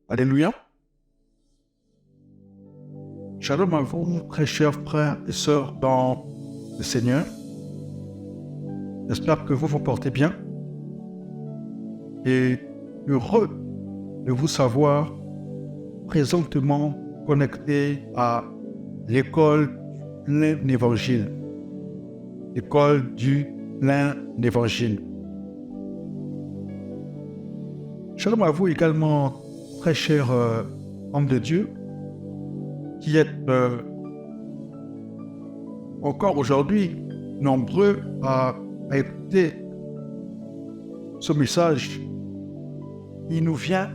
Alléluia. Shalom à vous, très chers frères et sœurs dans le Seigneur. J'espère que vous vous portez bien et heureux de vous savoir présentement connecté à l'école du plein évangile. L'école du plein évangile. Shalom à vous également, très chers hommes de Dieu, qui êtes encore aujourd'hui nombreux à écouter ce message qui nous vient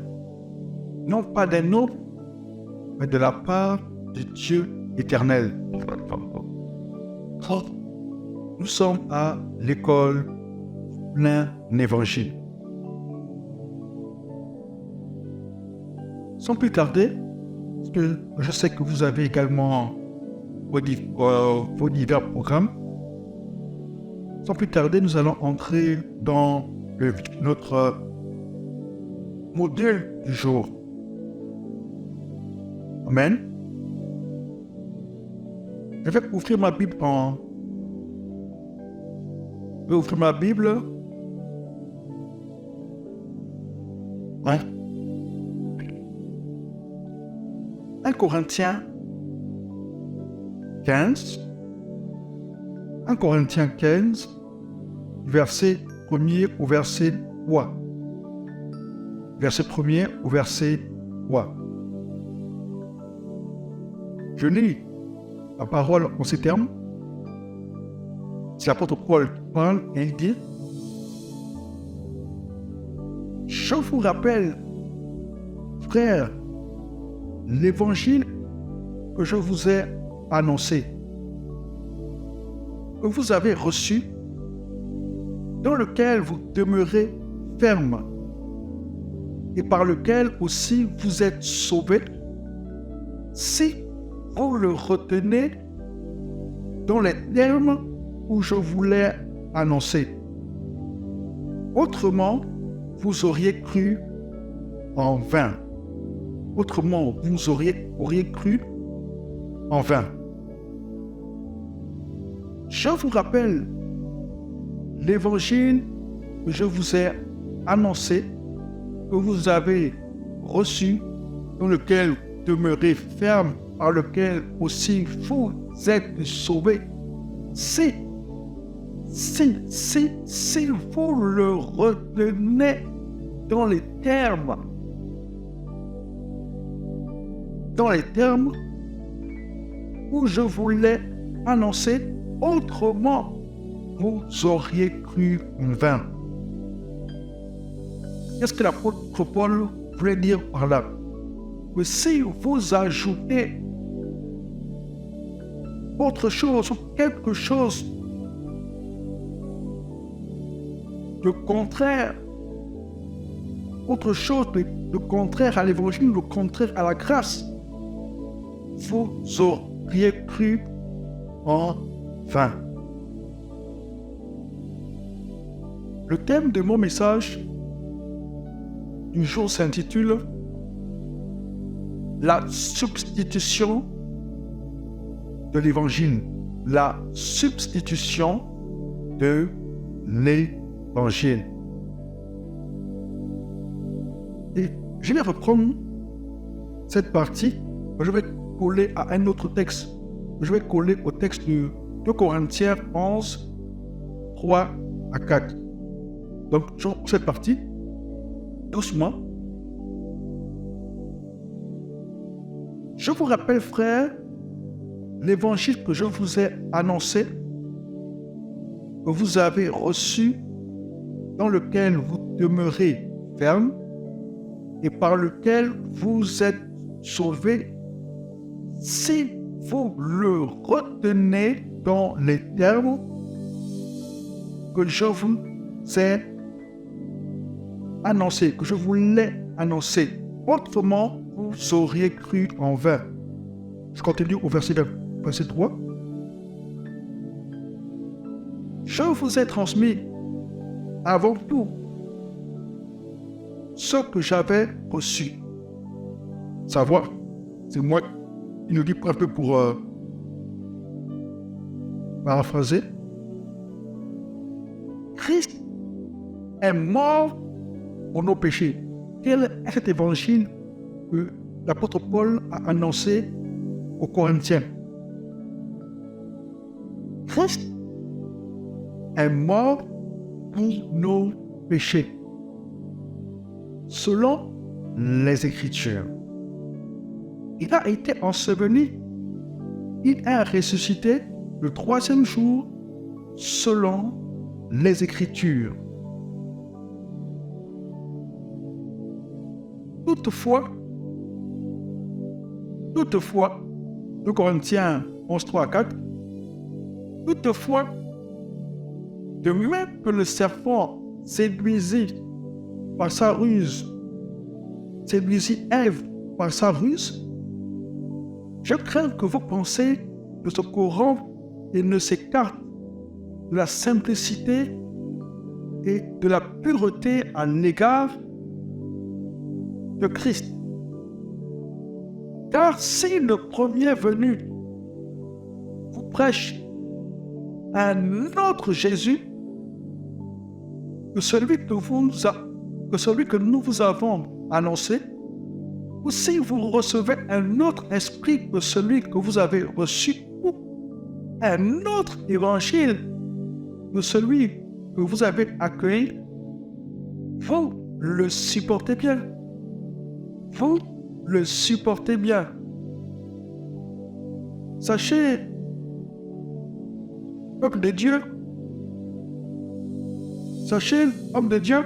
non pas d'un autre, mais de la part de Dieu éternel. Nous sommes à l'école plein évangile. Sans plus tarder, parce que je sais que vous avez également vos divers programmes, sans plus tarder, nous allons entrer dans notre module du jour. Amen. Je vais ouvrir ma Bible Je vais ouvrir ma Bible. Ouais. 1 Corinthiens 15. 1 Corinthiens 15, verset 1er au verset 3. Verset 1er au verset 3. Je lis la parole en ces termes. C'est l'apôtre Paul qui parle et il dit: je vous rappelle, frères, l'évangile que je vous ai annoncé, que vous avez reçu, dans lequel vous demeurez ferme, et par lequel aussi vous êtes sauvés, si vous le retenez dans les termes où je vous l'ai annoncé. Autrement, vous auriez cru en vain. Autrement, vous auriez cru en vain. Je vous rappelle l'évangile que je vous ai annoncé, que vous avez reçu, dans lequel vous demeurez ferme, par lequel aussi vous êtes sauvés. Si vous le retenez dans les termes où je vous l'ai annoncé, autrement, vous auriez cru en vain. Qu'est-ce que l'apôtre Paul voulait dire par là? Que si vous ajoutez autre chose ou quelque chose de contraire, autre chose de contraire à l'évangile, de contraire à la grâce, vous auriez cru en vain. Le thème de mon message du jour s'intitule La substitution de l'évangile. La substitution de l'évangile. Et je vais reprendre cette partie. Je vais coller à un autre texte. Je vais coller au texte de 2 Corinthiens 11, 3 à 4. Donc, je reprends cette partie, doucement. Je vous rappelle, frères, l'évangile que je vous ai annoncé, que vous avez reçu, dans lequel vous demeurez ferme, et par lequel vous êtes sauvés, si vous le retenez dans les termes que je vous ai annoncé, que je vous l'ai annoncé. Autrement, vous auriez cru en vain. Je continue au verset 3. Je vous ai transmis avant tout ce que j'avais reçu, savoir. C'est moi qui le dis un peu pour paraphraser. Christ est mort pour nos péchés. Quel est cet évangile que l'apôtre Paul a annoncé aux Corinthiens? Christ est mort pour nos péchés, selon les Écritures. Il a été enseveli, il est ressuscité le 3e jour, selon les Écritures. Toutefois, 2 Corinthiens 11, 3 à 4, toutefois, de même que le serpent séduisit Ève par sa ruse, je crains que vos pensées ne se corrompent et ne s'écartent de la simplicité et de la pureté à l'égard de Christ. Car si le premier venu vous prêche un autre Jésus que celui que nous vous avons annoncé, ou si vous recevez un autre esprit que celui que vous avez reçu, ou un autre évangile que celui que vous avez accueilli, vous le supportez bien. Vous le supportez bien. Sachez, peuple de Dieu, sachez, homme de Dieu,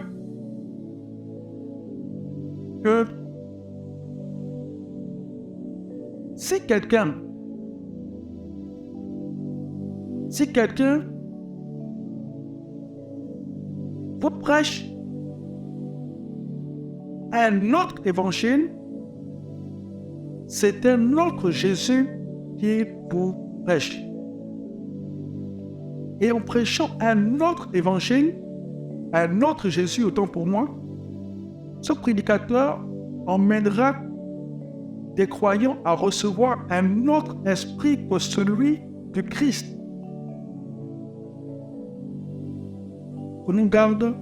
que si quelqu'un vous prêche un autre évangile, c'est un autre Jésus qui vous prêche. Et en prêchant un autre évangile, un autre Jésus, autant pour moi, ce prédicateur emmènera des croyants à recevoir un autre esprit que celui du Christ. Prenons garde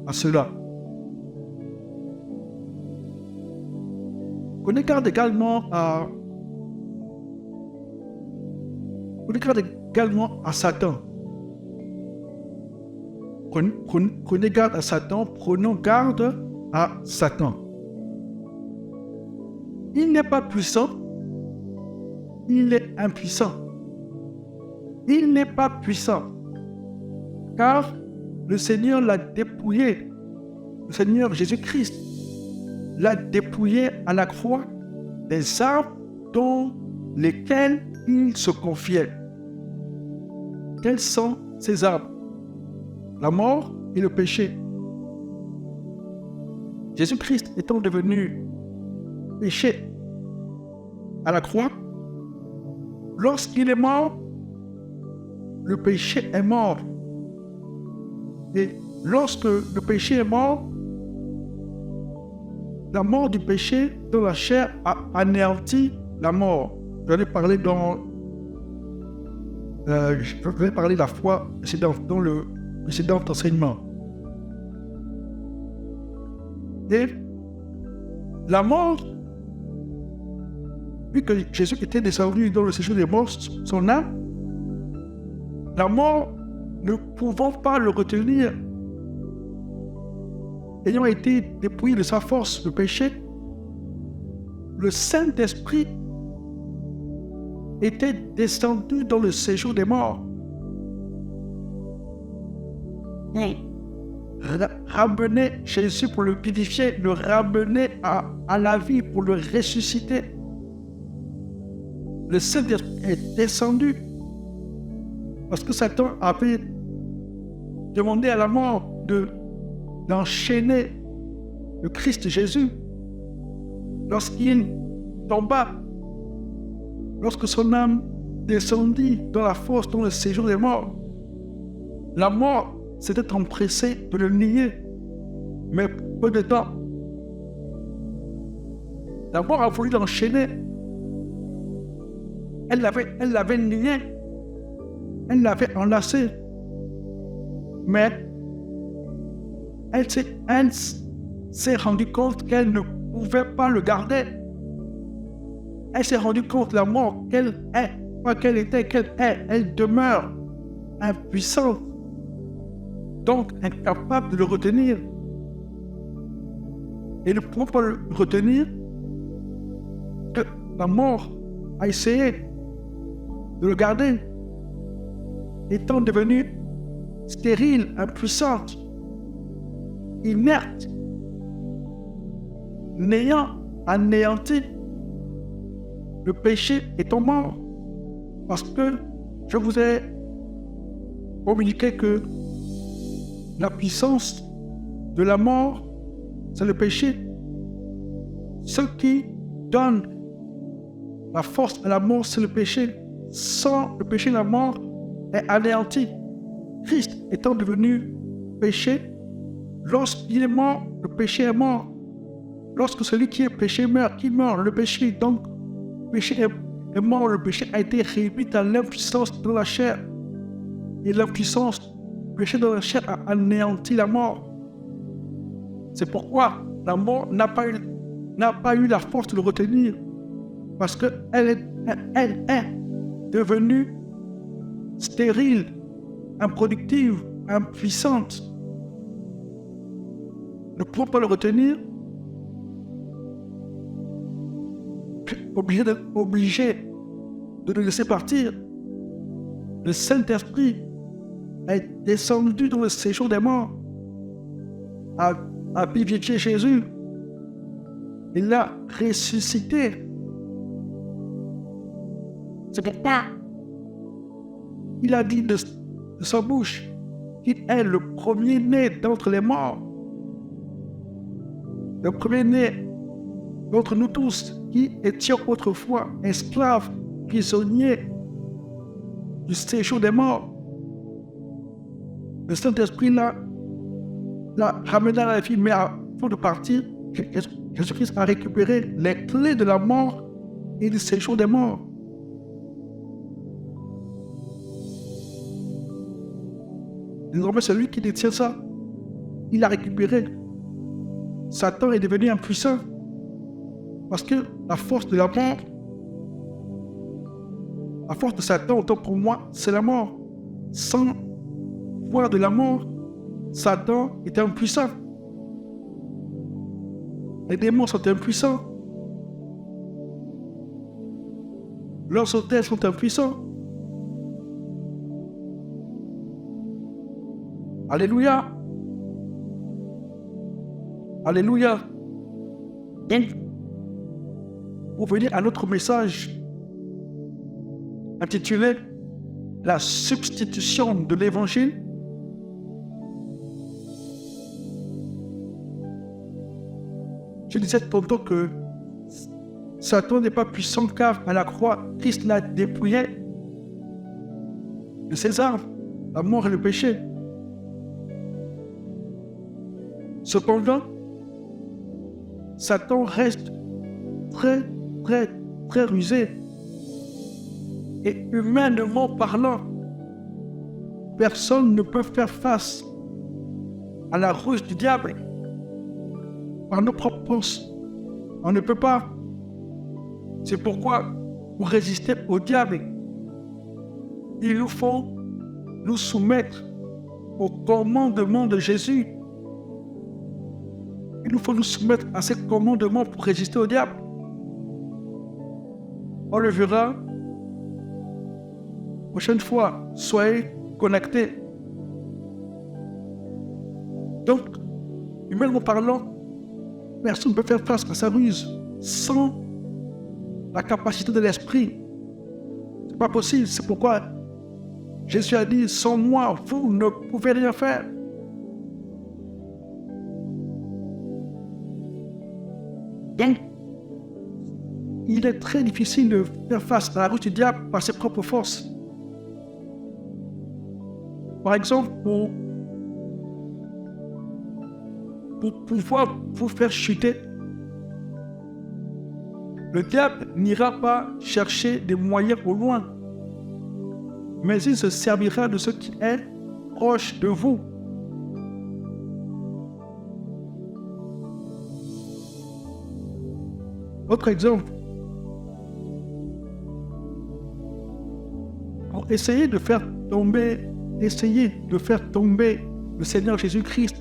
à cela. Prenez garde également à Satan. Prenez garde à Satan. Prenons garde à Satan. Il n'est pas puissant, il est impuissant. Il n'est pas puissant, car le Seigneur l'a dépouillé. Le Seigneur Jésus-Christ l'a dépouillé à la croix des armes dont lesquelles il se confiait. Quelles sont ces armes? La mort et le péché. Jésus-Christ étant devenu péché à la croix, lorsqu'il est mort, le péché est mort. Et lorsque le péché est mort, la mort du péché dans la chair a anéanti la mort. J'en ai parlé la fois précédente, dans le précédent enseignement. Et la mort, vu que Jésus était descendu dans le séjour des morts, son âme, la mort ne pouvant pas le retenir, ayant été dépouillé de sa force, le péché, le Saint-Esprit était descendu dans le séjour des morts. Ramener Jésus pour le vivifier, le ramener à la vie, pour le ressusciter. Le Saint-Esprit est descendu parce que Satan avait demandé à la mort d'enchaîner le Christ Jésus. Lorsqu'il tomba, lorsque son âme descendit dans la fosse, dans le séjour des morts, la mort s'était empressée de le nier. Mais peu de temps La mort a voulu l'enchaîner. Elle l'avait lié. Elle l'avait enlacé. Mais elle s'est rendue compte qu'elle ne pouvait pas le garder. Elle s'est rendue compte, la mort, qu'elle est, pas qu'elle était, qu'elle est, elle demeure impuissante, donc incapable de le retenir. Et ne pouvant pas le retenir, que la mort a essayé de le garder, étant devenue stérile, impuissante, inerte, n'ayant anéanti. Le péché étant mort, parce que je vous ai communiqué que la puissance de la mort, c'est le péché. Ce qui donne la force à la mort, c'est le péché. Sans le péché, la mort est anéantie. Christ étant devenu péché, lorsqu'il est mort, le péché est mort. Lorsque celui qui est péché meurt, qui meurt, le péché, donc le péché est mort, le péché a été réduit à l'impuissance de la chair. Et l'impuissance du péché dans la chair a anéanti la mort. C'est pourquoi la mort n'a pas eu la force de le retenir. Parce qu'elle est devenue stérile, improductive, impuissante. Ne pouvant pas le retenir, obligé de le laisser partir. Le Saint-Esprit est descendu dans le séjour des morts, a vivifié Jésus. Il l'a ressuscité. C'est pourquoi il a dit de sa bouche qu'il est le premier-né d'entre les morts. Le premier-né d'entre nous tous qui étions autrefois esclaves, prisonniers du séjour des morts. Le Saint-Esprit l'a ramené à la vie, mais avant de partir, Jésus-Christ a récupéré les clés de la mort et du séjour des morts. Désormais, celui qui détient ça, il a récupéré. Satan est devenu impuissant. Parce que la force de la mort, la force de Satan, autant pour moi, c'est la mort. Sans pouvoir de la mort, Satan est impuissant. Les démons sont impuissants. Leurs hôtels sont impuissants. Alléluia. Alléluia. Donc, pour venir à notre message intitulé « La substitution de l'Évangile », je disais tantôt que Satan n'est pas puissant car à la croix, Christ l'a dépouillé de ses armes, la mort et le péché. Cependant, Satan reste très rusé. Et humainement parlant, personne ne peut faire face à la ruse du diable par nos propres forces. On ne peut pas. C'est pourquoi, pour résister au diable, il nous faut nous soumettre au commandement de Jésus. Il nous faut nous soumettre à ces commandements pour résister au diable. On le verra prochaine fois. Soyez connectés. Donc, humainement parlant, personne ne peut faire face à sa ruse sans la capacité de l'esprit. C'est pas possible. C'est pourquoi Jésus a dit, sans moi, vous ne pouvez rien faire. Donc, il est très difficile de faire face à la ruse du diable par ses propres forces. Par exemple, pour pouvoir vous faire chuter, Le diable n'ira pas chercher des moyens au loin, mais il se servira de ce qui est proche de vous. Autre exemple, pour essayer de faire tomber le Seigneur Jésus-Christ,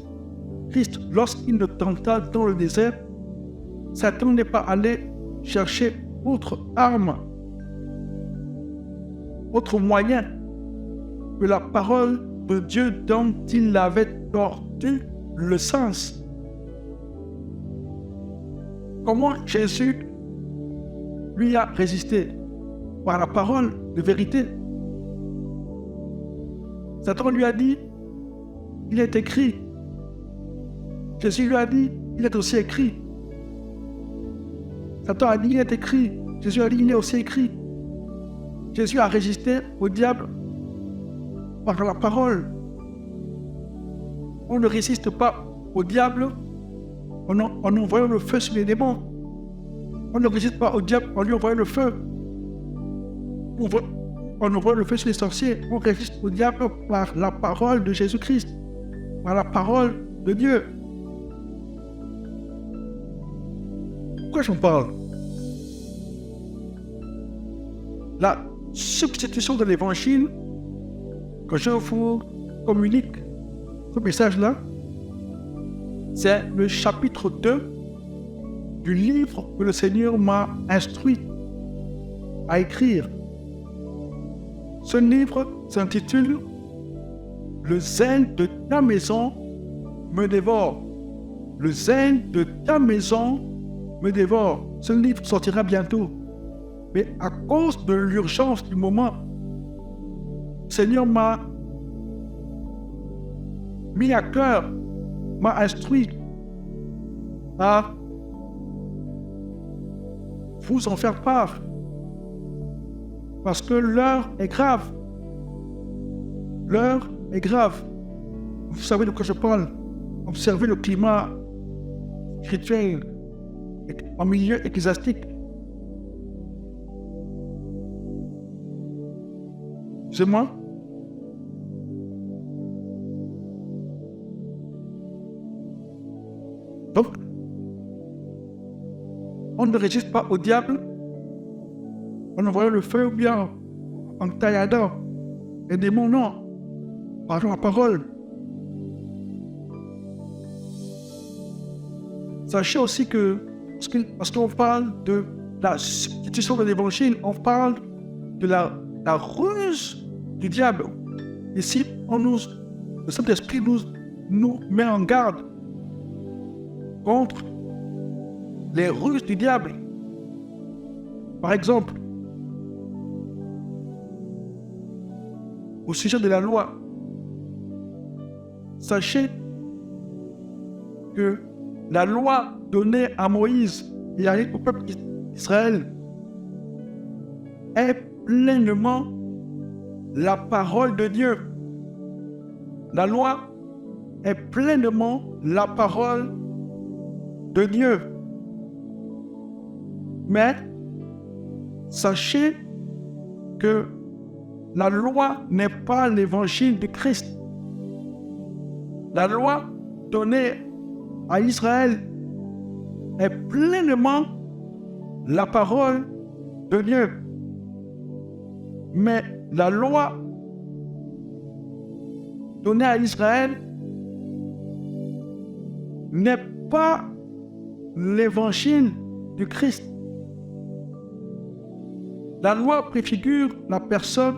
lorsqu'il le tenta dans le désert, Satan n'est pas allé chercher autre arme, autre moyen que la parole de Dieu dont il avait tordu le sens. Comment Jésus lui a résisté? Par la parole de vérité. Satan lui a dit, il est écrit. Jésus lui a dit, il est aussi écrit. Satan a dit, il est écrit. Jésus a dit, il est aussi écrit. Jésus a résisté au diable par la parole. On ne résiste pas au diable en envoyant le feu sur les démons. On ne résiste pas au diable en lui envoyant le feu. On envoie le feu sur les sorciers. On résiste au diable par la parole de Jésus-Christ, par la parole de Dieu. Pourquoi j'en parle? La substitution de l'évangile, quand je vous communique ce message-là, c'est le chapitre 2 du livre que le Seigneur m'a instruit à écrire. Ce livre s'intitule « Le zèle de ta maison me dévore ». Le zèle de ta maison me dévore. Ce livre sortira bientôt. Mais à cause de l'urgence du moment, le Seigneur m'a mis à cœur, m'a instruit à vous en faire part. Parce que l'heure est grave. L'heure est grave. Vous savez de quoi je parle. Observez le climat spirituel en milieu ecclésiastique. C'est moi. Donc, on ne résiste pas au diable en envoyant le feu ou bien en tailladant les démons, non. Par la parole. Sachez aussi que, parce qu'on parle de la substitution de l'évangile, on parle de la ruse du diable. Ici, le Saint-Esprit nous met en garde contre les ruses du diable. Par exemple, au sujet de la loi, sachez que la loi donnée à Moïse et au peuple d'Israël est pleinement la parole de Dieu. La loi est pleinement la parole de Dieu. Mais sachez que la loi n'est pas l'évangile de Christ. La loi donnée à Israël est pleinement la parole de Dieu. Mais la loi donnée à Israël n'est pas l'évangile du Christ. La loi préfigure la personne,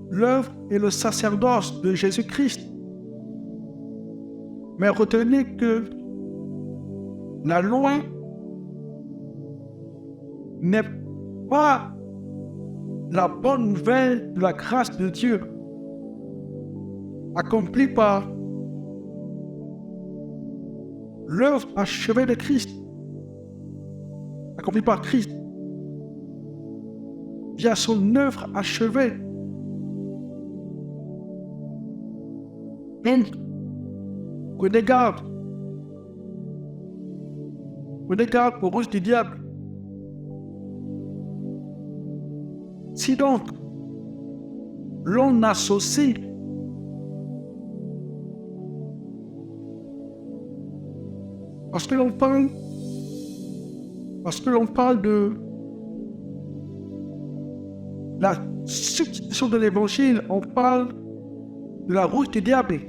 l'œuvre et le sacerdoce de Jésus-Christ. Mais retenez que la loi n'est pas la bonne nouvelle de la grâce de Dieu, accomplie par l'œuvre achevée de Christ, accomplie par Christ, via son œuvre achevée. Et prenez garde aux ruses du diable. Si donc l'on associe parce que l'on parle de la substitution de l'évangile, on parle de la ruse du diable.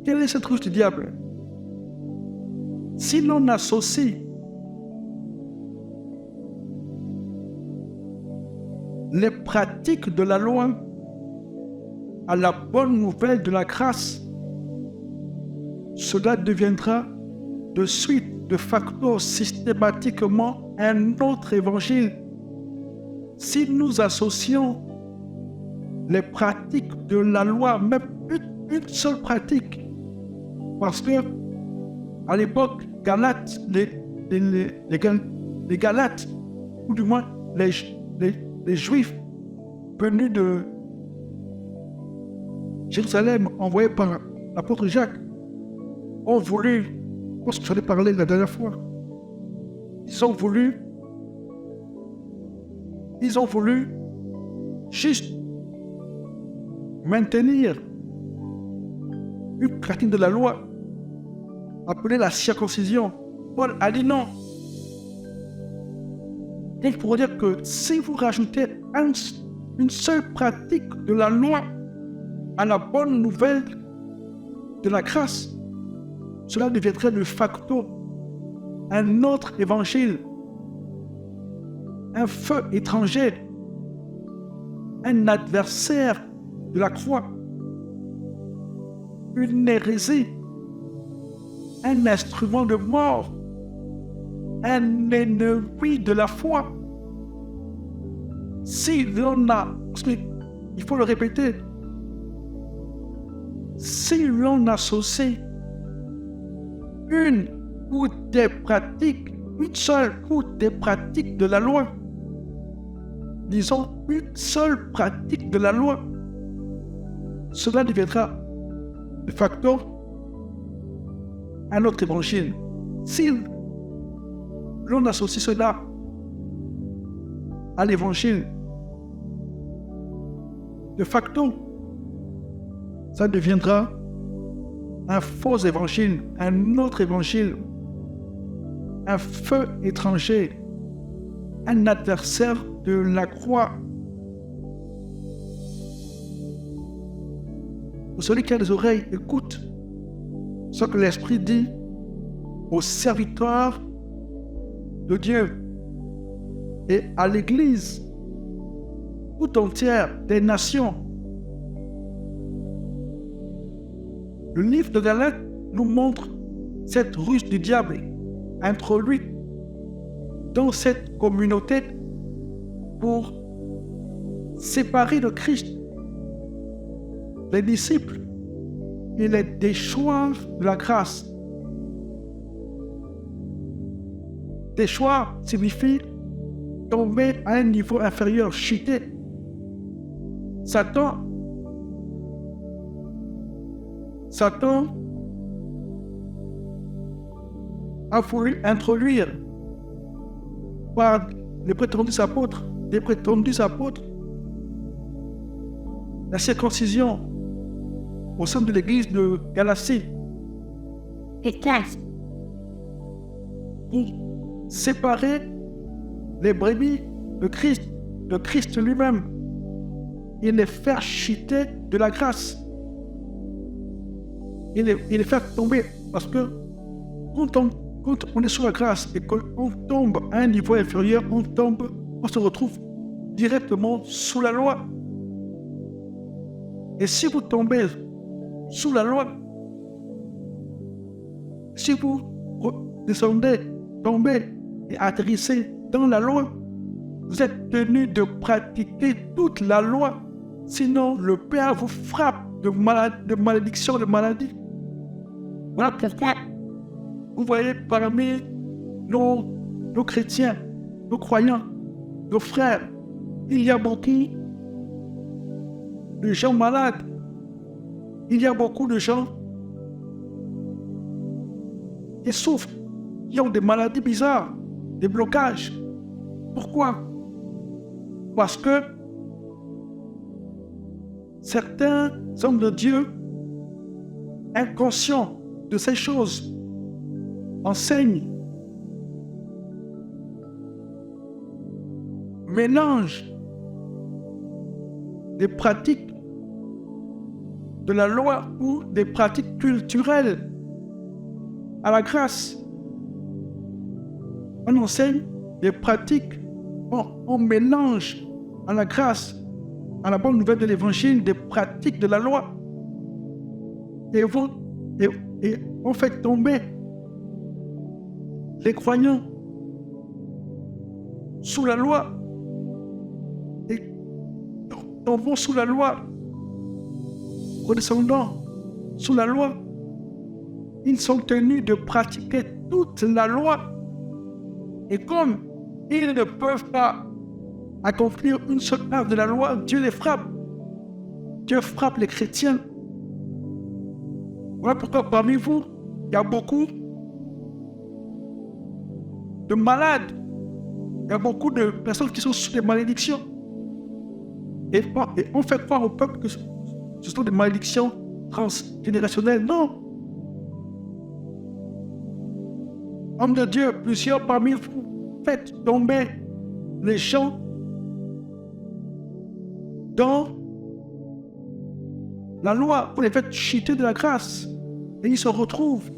Quelle est cette ruse du diable? Si l'on associe les pratiques de la loi à la bonne nouvelle de la grâce, cela deviendra de suite, de facto, systématiquement un autre évangile. Si nous associons les pratiques de la loi, même une seule pratique, parce que à l'époque, les Galates, ou du moins les Juifs venus de Jérusalem, envoyés par l'apôtre Jacques, ont voulu, je pense que j'en ai parlé la dernière fois, ils ont voulu juste maintenir une pratique de la loi appelée la circoncision. Paul a dit non. Il faut dire que si vous rajoutez une seule pratique de la loi à la bonne nouvelle de la grâce, cela deviendrait de facto un autre évangile, un feu étranger, un adversaire de la croix, une hérésie, un instrument de mort, un ennemi de la foi. Si l'on a, parce qu'il faut le répéter, si l'on associe une ou des pratiques, une seule ou des pratiques de la loi, disons une seule pratique de la loi, cela deviendra de facto un autre évangile. Si l'on associe cela à l'évangile, de facto, ça deviendra un faux évangile, un autre évangile, un feu étranger, un adversaire de la croix. Pour celui qui a des oreilles, écoute ce que l'Esprit dit aux serviteurs de Dieu et à l'Église tout entière des nations. Le livre de Galates nous montre cette ruse du diable introduite dans cette communauté pour séparer de Christ les disciples et les déchoir de la grâce. Déchoir signifie tomber à un niveau inférieur, chuter. Satan a voulu introduire par les prétendus apôtres, la circoncision au sein de l'église de Galatie. Pour séparer les brebis de Christ lui-même, et les faire chuter de la grâce. Et les faire tomber, parce que quand on est sous la grâce et qu'on tombe à un niveau inférieur, on se retrouve directement sous la loi. Et si vous tombez sous la loi, si vous tombez et atterrissez dans la loi, vous êtes tenu de pratiquer toute la loi, sinon le Père vous frappe de malédiction, de maladie. Voilà pourquoi vous voyez parmi nos chrétiens, nos croyants, nos frères, il y a beaucoup de gens malades. Il y a beaucoup de gens qui souffrent, qui ont des maladies bizarres, des blocages. Pourquoi? Parce que certains hommes de Dieu, inconscients de ces choses, enseignent, mélangent des pratiques de la loi ou des pratiques culturelles à la grâce. On enseigne des pratiques, on mélange à la grâce, à la bonne nouvelle de l'évangile, des pratiques de la loi. Et on fait tomber les croyants sous la loi. Et tombons sous la loi, redescendant sous la loi. Ils sont tenus de pratiquer toute la loi. Et comme ils ne peuvent pas accomplir une seule œuvre de la loi, Dieu les frappe. Dieu frappe les chrétiens. Voilà pourquoi parmi vous, il y a beaucoup de malades. Il y a beaucoup de personnes qui sont sous des malédictions. Et on fait croire au peuple que ce sont des malédictions transgénérationnelles. Non. Hommes de Dieu, plusieurs parmi vous, faites tomber les gens dans la loi. Vous les faites chuter de la grâce. Et ils se retrouvent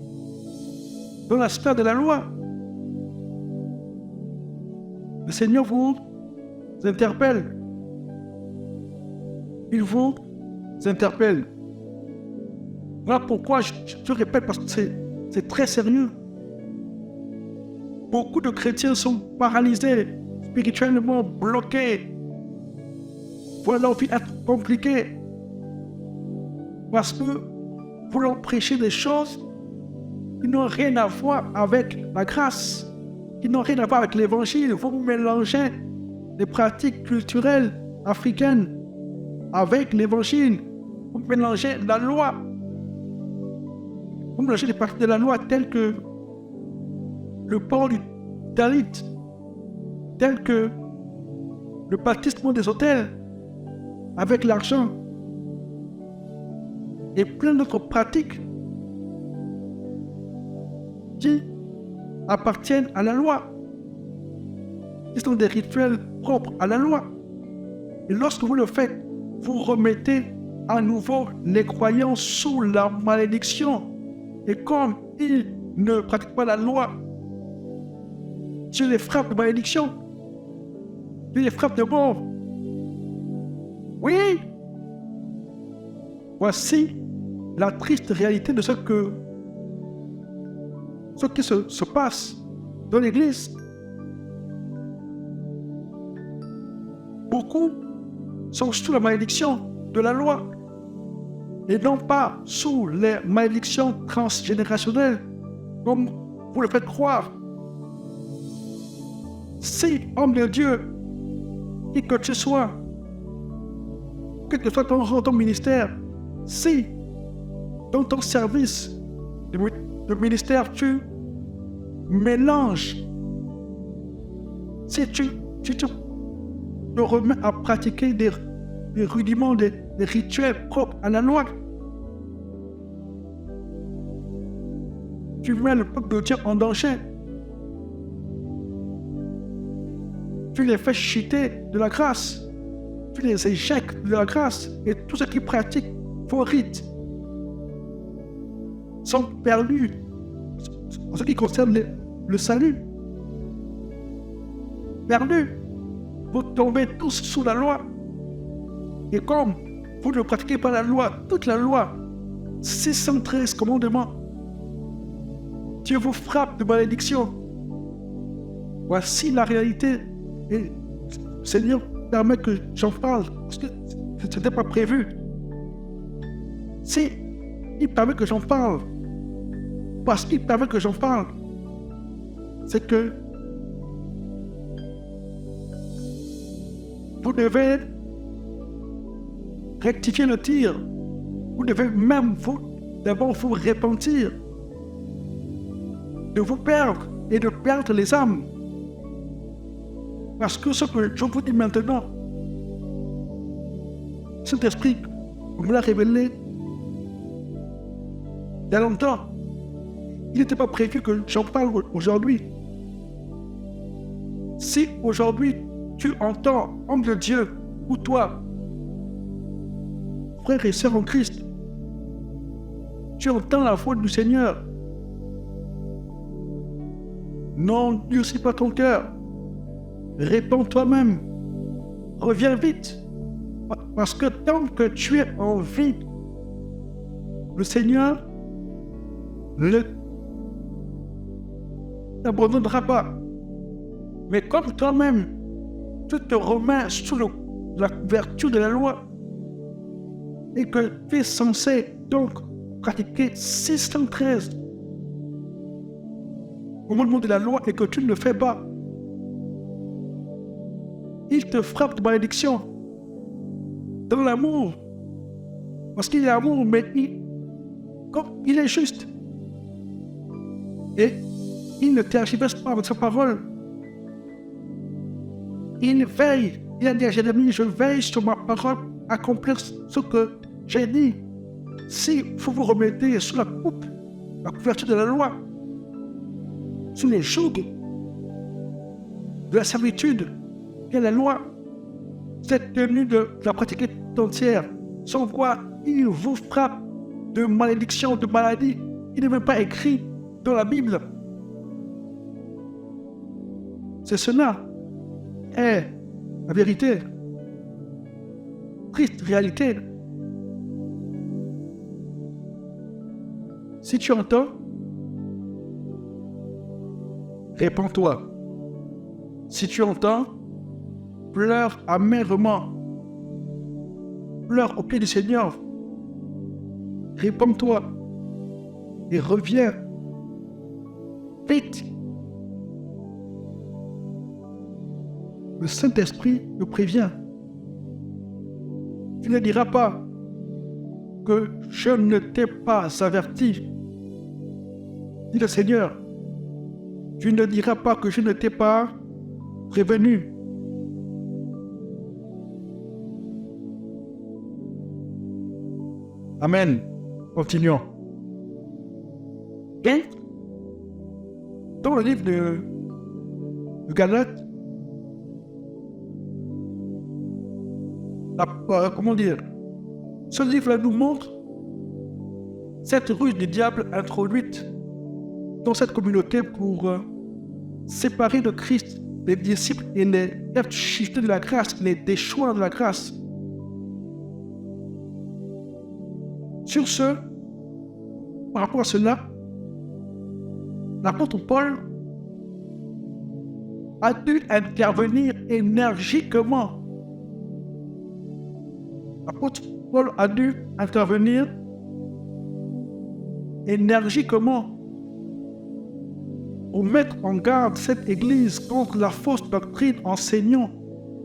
dans la sphère de la loi. Le Seigneur vous interpelle. Il vous interpelle. Voilà pourquoi je répète, parce que c'est très sérieux. Beaucoup de chrétiens sont paralysés, spirituellement bloqués. Voilà leur vie être compliquée. Parce que vous leur prêchez des choses qui n'ont rien à voir avec la grâce, qui n'ont rien à voir avec l'évangile. Vous mélangez des pratiques culturelles africaines avec l'évangile. Vous mélangez la loi. Vous mélangez des pratiques de la loi telles que le port du talit, tel que le baptisme des autels avec l'argent et plein d'autres pratiques qui appartiennent à la loi, qui sont des rituels propres à la loi. Et lorsque vous le faites, vous remettez à nouveau les croyants sous la malédiction. Et comme ils ne pratiquent pas la loi, Dieu les frappe de malédiction. Dieu les frappe de mort. Oui. Voici la triste réalité de ce qui se passe dans l'Église. Beaucoup sont sous la malédiction de la loi et non pas sous les malédictions transgénérationnelles, comme vous le faites croire. Si, homme de Dieu, qui que tu sois, quel que soit ton ministère, si dans ton service de ministère tu mélanges, si tu te remets à pratiquer des rudiments, des rituels propres à la loi, tu mets le peuple de Dieu en danger. Tu les fais chuter de la grâce. Tu les éjectes de la grâce. Et tous ceux qui pratiquent vos rites sont perdus en ce qui concerne le salut. Perdus. Vous tombez tous sous la loi. Et comme vous ne pratiquez pas la loi, toute la loi, 613 commandements, Dieu vous frappe de malédiction. Voici la réalité. Et le Seigneur permet que j'en parle, parce que ce n'était pas prévu. Si il permet que j'en parle, parce qu'il permet que j'en parle, c'est que vous devez rectifier le tir. Vous devez même d'abord vous repentir de vous perdre et de perdre les âmes. Parce que ce que je vous dis maintenant, cet esprit me l'a révélé il y a longtemps. Il n'était pas prévu que j'en parle aujourd'hui. Si aujourd'hui tu entends, homme de Dieu, ou toi, frères et sœurs en Christ, tu entends la voix du Seigneur, n'endurcis pas ton cœur, réponds toi-même, reviens vite, parce que tant que tu es en vie, le Seigneur ne t'abandonnera pas. Mais comme toi-même, tu te remets sous la couverture de la loi et que tu es censé donc pratiquer 613 commandements de la loi et que tu ne le fais pas, il te frappe de malédiction dans l'amour. Parce qu'il est amour, mais comme il est juste. Et il ne tergiverse pas avec sa parole. Il veille. Il a dit à Jérémie, je veille sur ma parole, accomplir ce que j'ai dit. Si vous vous remettez sous la couverture de la loi, sous le joug de la servitude, et la loi, cette tenue de la pratiquer tout entière, sans quoi il vous frappe de malédiction, de maladie. Il n'est même pas écrit dans la Bible. C'est cela est la vérité. Triste réalité. Si tu entends, répands-toi. Si tu entends, pleure amèrement. Pleure au pied du Seigneur. Répands-toi et reviens vite. Le Saint-Esprit te prévient. Tu ne diras pas que je ne t'ai pas averti, dit le Seigneur. Tu ne diras pas que je ne t'ai pas prévenu. Amen. Continuons. Et dans le livre de Galates, comment dire, ce livre-là nous montre cette ruse du diable introduite dans cette communauté pour séparer de Christ les disciples et les faire shifter de la grâce, les déchoir de la grâce. Sur ce, par rapport à cela, l'apôtre Paul a dû intervenir énergiquement. L'apôtre Paul a dû intervenir énergiquement pour mettre en garde cette Église contre la fausse doctrine enseignant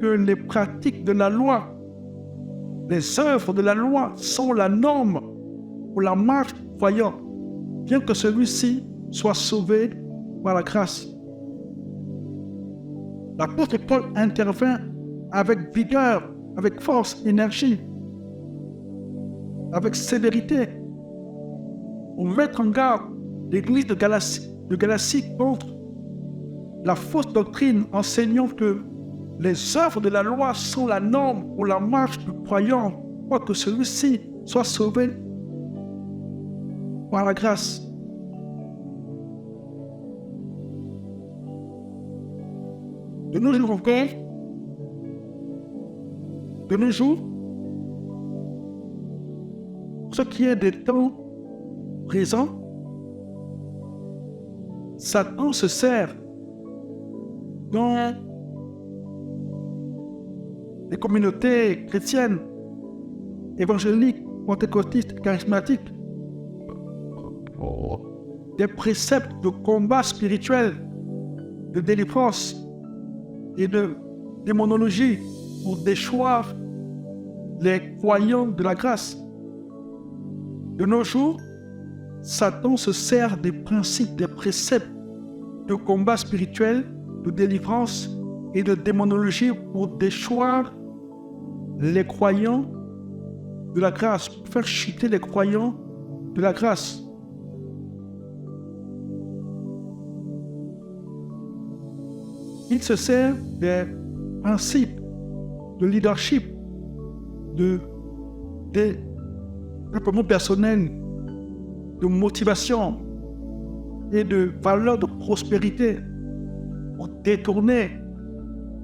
que les pratiques de la loi, les œuvres de la loi sont la norme pour la marche du croyant, bien que celui-ci soit sauvé par la grâce. L'apôtre Paul intervient avec vigueur, avec force, énergie, avec sévérité, pour mettre en garde l'Église de Galatie contre la fausse doctrine enseignant que les œuvres de la loi sont la norme pour la marche du croyant, pour que celui-ci soit sauvé par la grâce. De nos jours encore, de nos jours, ce qui est des temps présents, Satan se sert dans les communautés chrétiennes, évangéliques, pentecôtistes, charismatiques, des préceptes de combat spirituel, de délivrance et de démonologie pour déchoir les croyants de la grâce. De nos jours, Satan se sert des principes, des préceptes de combat spirituel, de délivrance et de démonologie pour déchoir les croyants de la grâce, pour faire chuter les croyants de la grâce. Il se sert des principes de leadership, de développement personnel, de motivation et de valeurs de prospérité pour détourner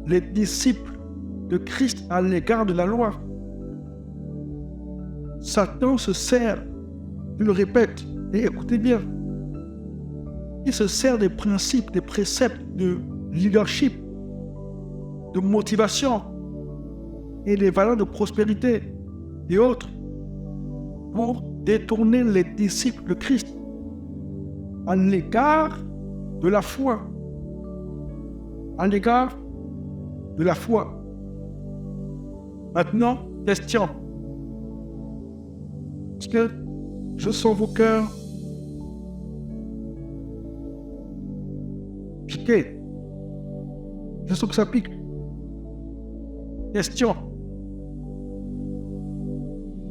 les disciples de Christ à l'égard de la loi. Satan se sert, je le répète, et écoutez bien, il se sert des principes, des préceptes de leadership, de motivation et des valeurs de prospérité et autres pour détourner les disciples de Christ à l'égard de la foi. À l'égard de la foi. Maintenant, question. Est-ce que je sens vos cœurs piquer? Je sens que ça pique. Question.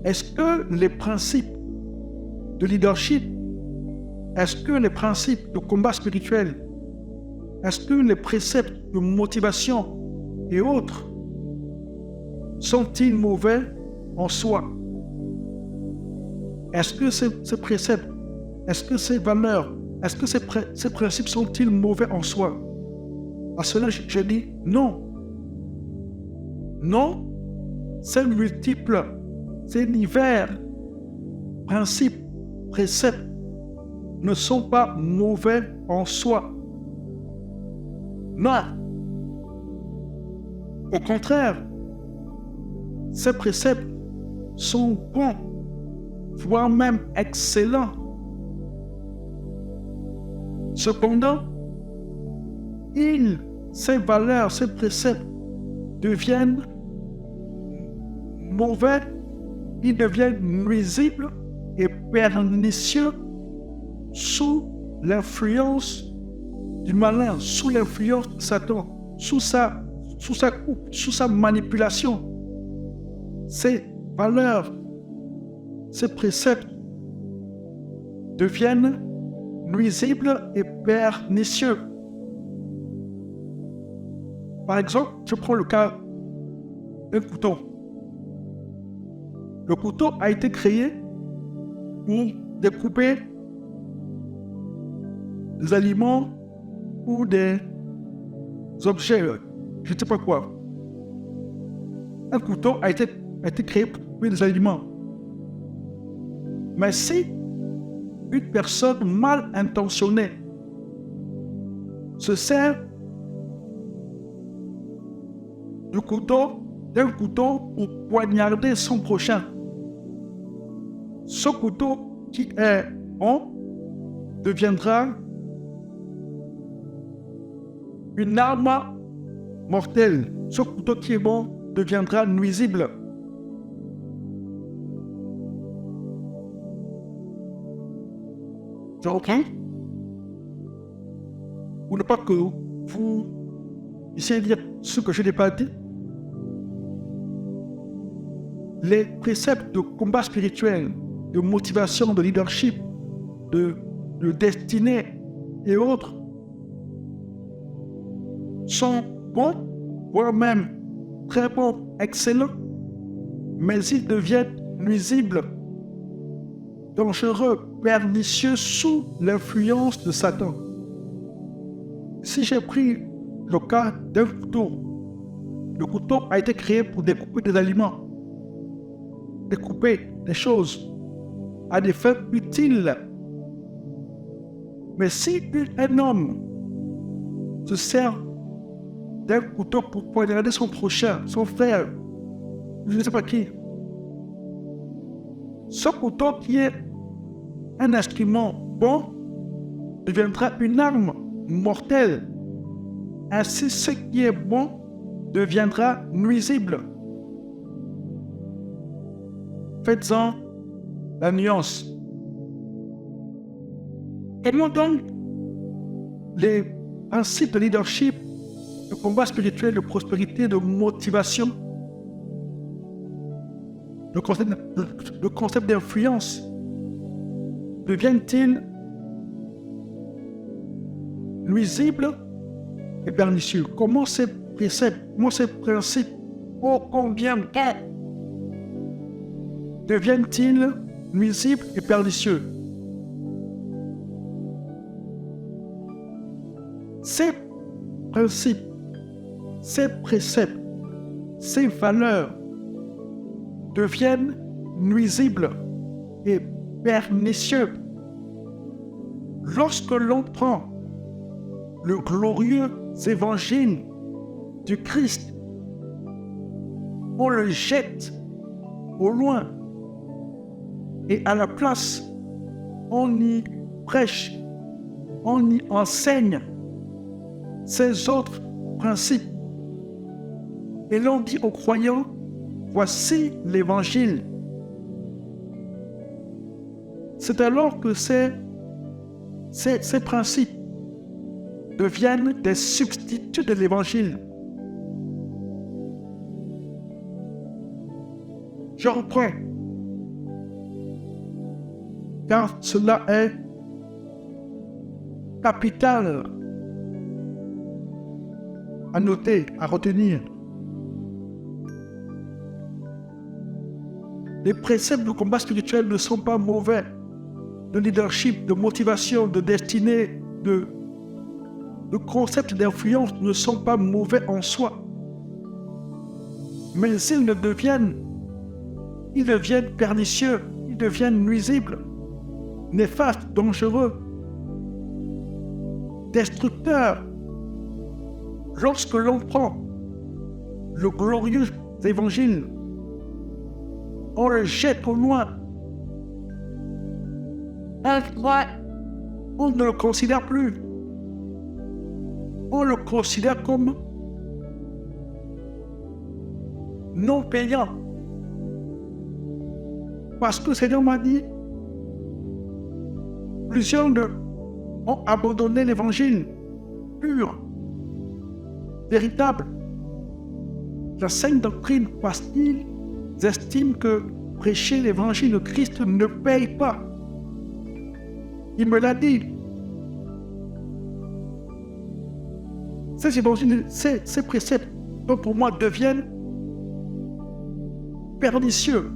Est-ce que les principes de leadership, est-ce que les principes de combat spirituel, est-ce que les préceptes de motivation et autres sont-ils mauvais en soi? Est-ce que ces préceptes, est-ce que ces valeurs, est-ce que ces principes sont-ils mauvais en soi? À cela, je dis non. Non, ces multiples, ces divers principes, préceptes ne sont pas mauvais en soi. Non. Au contraire, ces préceptes sont bons, voire même excellents. Cependant, ces valeurs, ces préceptes deviennent mauvais, ils deviennent nuisibles et pernicieux sous l'influence du malin, sous l'influence de Satan, sous sa coupe, sous sa manipulation. Ces valeurs, ces préceptes deviennent nuisibles et pernicieux. Par exemple, je prends le cas d'un couteau. Le couteau a été créé pour découper des aliments ou des objets, je ne sais pas quoi. Un couteau a été créé pour couper des aliments. Mais si une personne mal intentionnée se sert d'un couteau pour poignarder son prochain, ce couteau qui est bon deviendra une arme mortelle. Ce couteau qui est bon deviendra nuisible. Je reprends. Pour ne pas que vous essayez de dire ce que je n'ai pas dit. Les préceptes de combat spirituel, de motivation, de leadership, de destinée et autres sont bons, voire même très bons, excellents, mais ils deviennent nuisibles, dangereux, pernicieux sous l'influence de Satan. Si j'ai pris le cas d'un couteau, le couteau a été créé pour découper des aliments, découper des choses à des fins utiles. Mais si un homme se sert d'un couteau pour poignarder son prochain, son frère, je ne sais pas qui, ce couteau qui est un instrument bon deviendra une arme mortelle. Ainsi, ce qui est bon deviendra nuisible. Faites-en la nuance. Et moi donc, les principes de leadership le combat spirituel de prospérité, de motivation, le concept d'influence deviennent-ils nuisibles et pernicieux? Comment ces préceptes, comment ces principes, ô combien deviennent-ils nuisibles et pernicieux? Ces principes, ces préceptes, ces valeurs deviennent nuisibles et pernicieux lorsque l'on prend le glorieux évangile du Christ, on le jette au loin et à la place, on y prêche, on y enseigne ces autres principes. Et l'on dit aux croyants, voici l'évangile. C'est alors que ces principes deviennent des substituts de l'évangile. Je reprends, car cela est capital à noter, à retenir. Les préceptes de combat spirituel ne sont pas mauvais, de leadership, de motivation, de destinée, de concepts d'influence ne sont pas mauvais en soi. Mais ils deviennent pernicieux, ils deviennent nuisibles, néfastes, dangereux, destructeurs. Lorsque l'on prend le glorieux évangile, on le jette au loin. On ne le considère plus. On le considère comme non payant. Parce que le Seigneur m'a dit, plusieurs ont abandonné l'évangile pur, véritable, la sainte doctrine, parce qu'ils estiment que prêcher l'évangile de Christ ne paye pas. Il me l'a dit. Ces évangiles, ces préceptes, donc pour moi, deviennent pernicieux,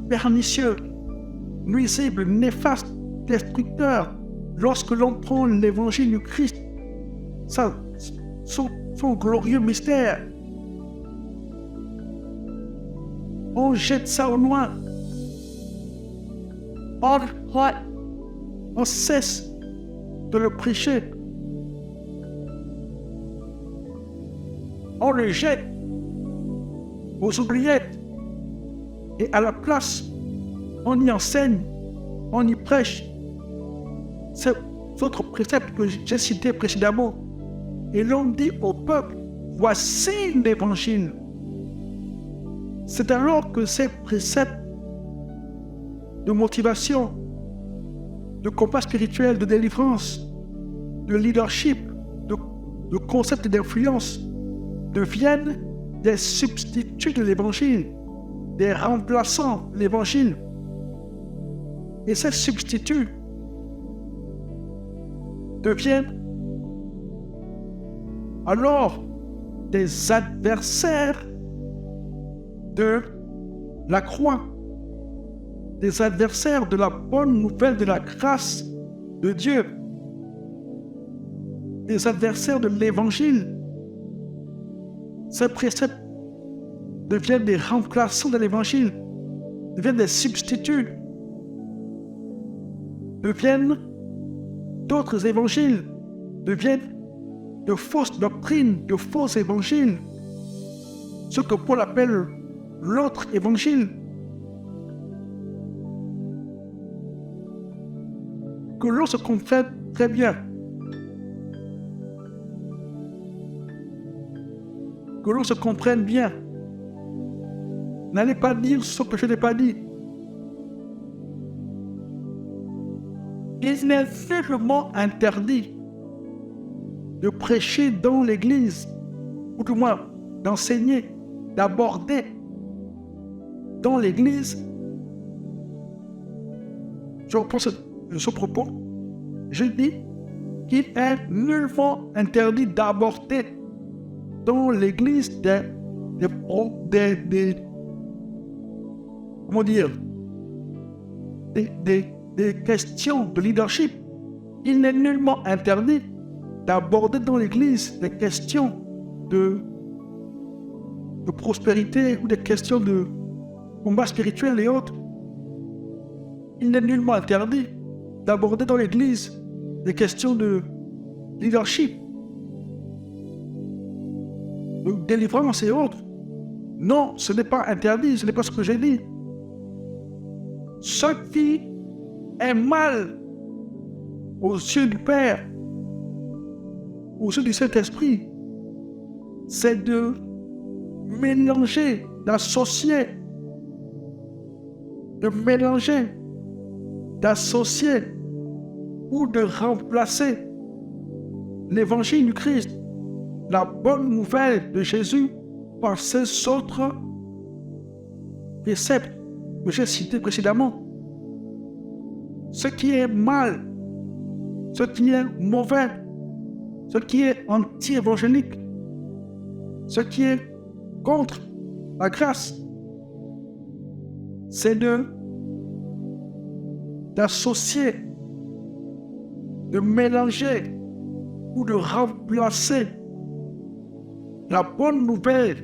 nuisibles, néfastes, destructeurs. Lorsque l'on prend l'évangile du Christ, son glorieux mystère, on jette ça au loin. On cesse de le prêcher. On le jette aux oubliettes. Et à la place, on y enseigne, on y prêche. Ces autres préceptes que j'ai cités précédemment. Et l'on dit au peuple, voici l'évangile. C'est alors que ces préceptes de motivation, de combat spirituel, de délivrance, de leadership, de concepts d'influence deviennent des substituts de l'évangile, des remplaçants de l'évangile. Et ces substituts deviennent alors des adversaires de la croix, des adversaires de la bonne nouvelle de la grâce de Dieu, des adversaires de l'évangile. Ces préceptes deviennent des remplaçants de l'évangile, deviennent des substituts, deviennent d'autres évangiles, deviennent de fausses doctrines, de faux évangiles, ce que Paul appelle l'autre évangile. Que l'on se comprenne très bien. Que l'on se comprenne bien. N'allez pas dire ce que je n'ai pas dit. Il est fermement interdit de prêcher dans l'église ou du moins d'enseigner, d'aborder dans l'Église, je reprends ce propos, je dis qu'il est nullement interdit d'aborder dans l'Église des questions de leadership. Il n'est nullement interdit d'aborder dans l'Église des questions de prospérité ou des questions de combat spirituel et autres. Il n'est nullement interdit d'aborder dans l'Église des questions de leadership, de délivrance et autres. Non, ce n'est pas interdit, ce n'est pas ce que j'ai dit. Ce qui est mal aux yeux du Père, aux yeux du Saint-Esprit, c'est de mélanger, d'associer, d'associer ou de remplacer l'évangile du Christ, la bonne nouvelle de Jésus, par ces autres préceptes que j'ai cités précédemment. Ce qui est mal, ce qui est mauvais, ce qui est anti-évangélique, ce qui est contre la grâce, c'est d'associer, de mélanger ou de remplacer la bonne nouvelle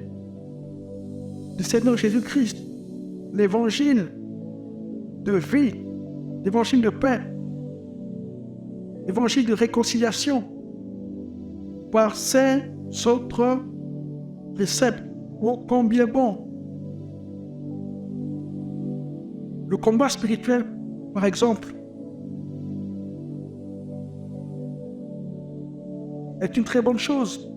du Seigneur Jésus-Christ, l'évangile de vie, l'évangile de paix, l'évangile de réconciliation, par ces autres préceptes, ô combien bon. Le combat spirituel, par exemple, est une très bonne chose.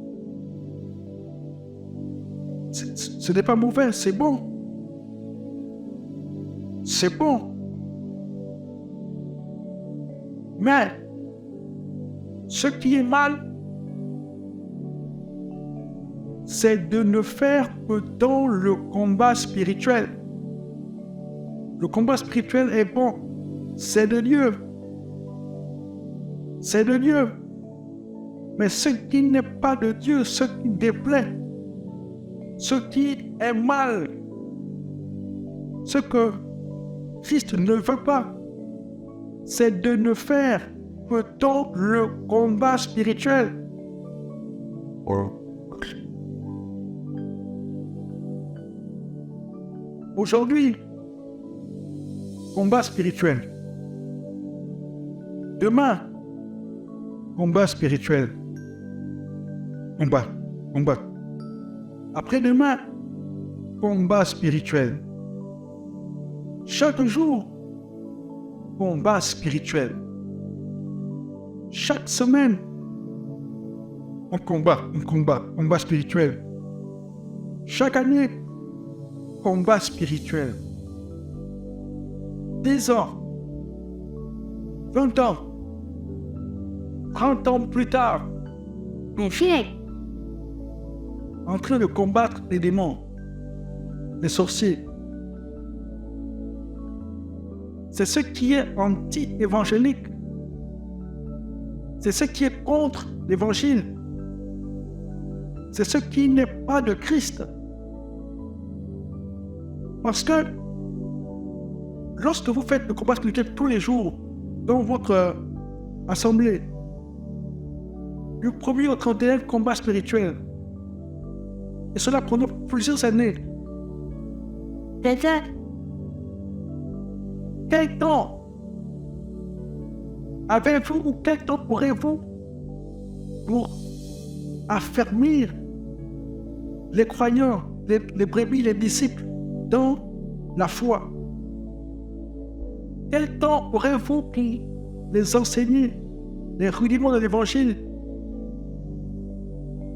Ce n'est pas mauvais, c'est bon. C'est bon. Mais ce qui est mal, c'est de ne faire que dans le combat spirituel. Le combat spirituel est bon. C'est de Dieu. C'est de Dieu. Mais ce qui n'est pas de Dieu, ce qui déplaît, ce qui est mal, ce que Christ ne veut pas, c'est de ne faire que dans le combat spirituel. Aujourd'hui, combat spirituel. Demain, combat spirituel. Combat. Après-demain, combat spirituel. Chaque jour, combat spirituel. Chaque semaine, combat spirituel. Chaque année, combat spirituel. 10 ans, 20 ans, 30 ans plus tard, en train de combattre les démons, les sorciers. C'est ce qui est anti-évangélique. C'est ce qui est contre l'évangile. C'est ce qui n'est pas de Christ. Parce que lorsque vous faites le combat spirituel tous les jours dans votre assemblée, du 1er au 31 combat spirituel, et cela pendant plusieurs années, quel temps avez-vous ou quel temps aurez-vous pour affermir les croyants, les brebis, les disciples dans la foi? Quel temps aurez-vous pour les enseigner les rudiments de l'évangile?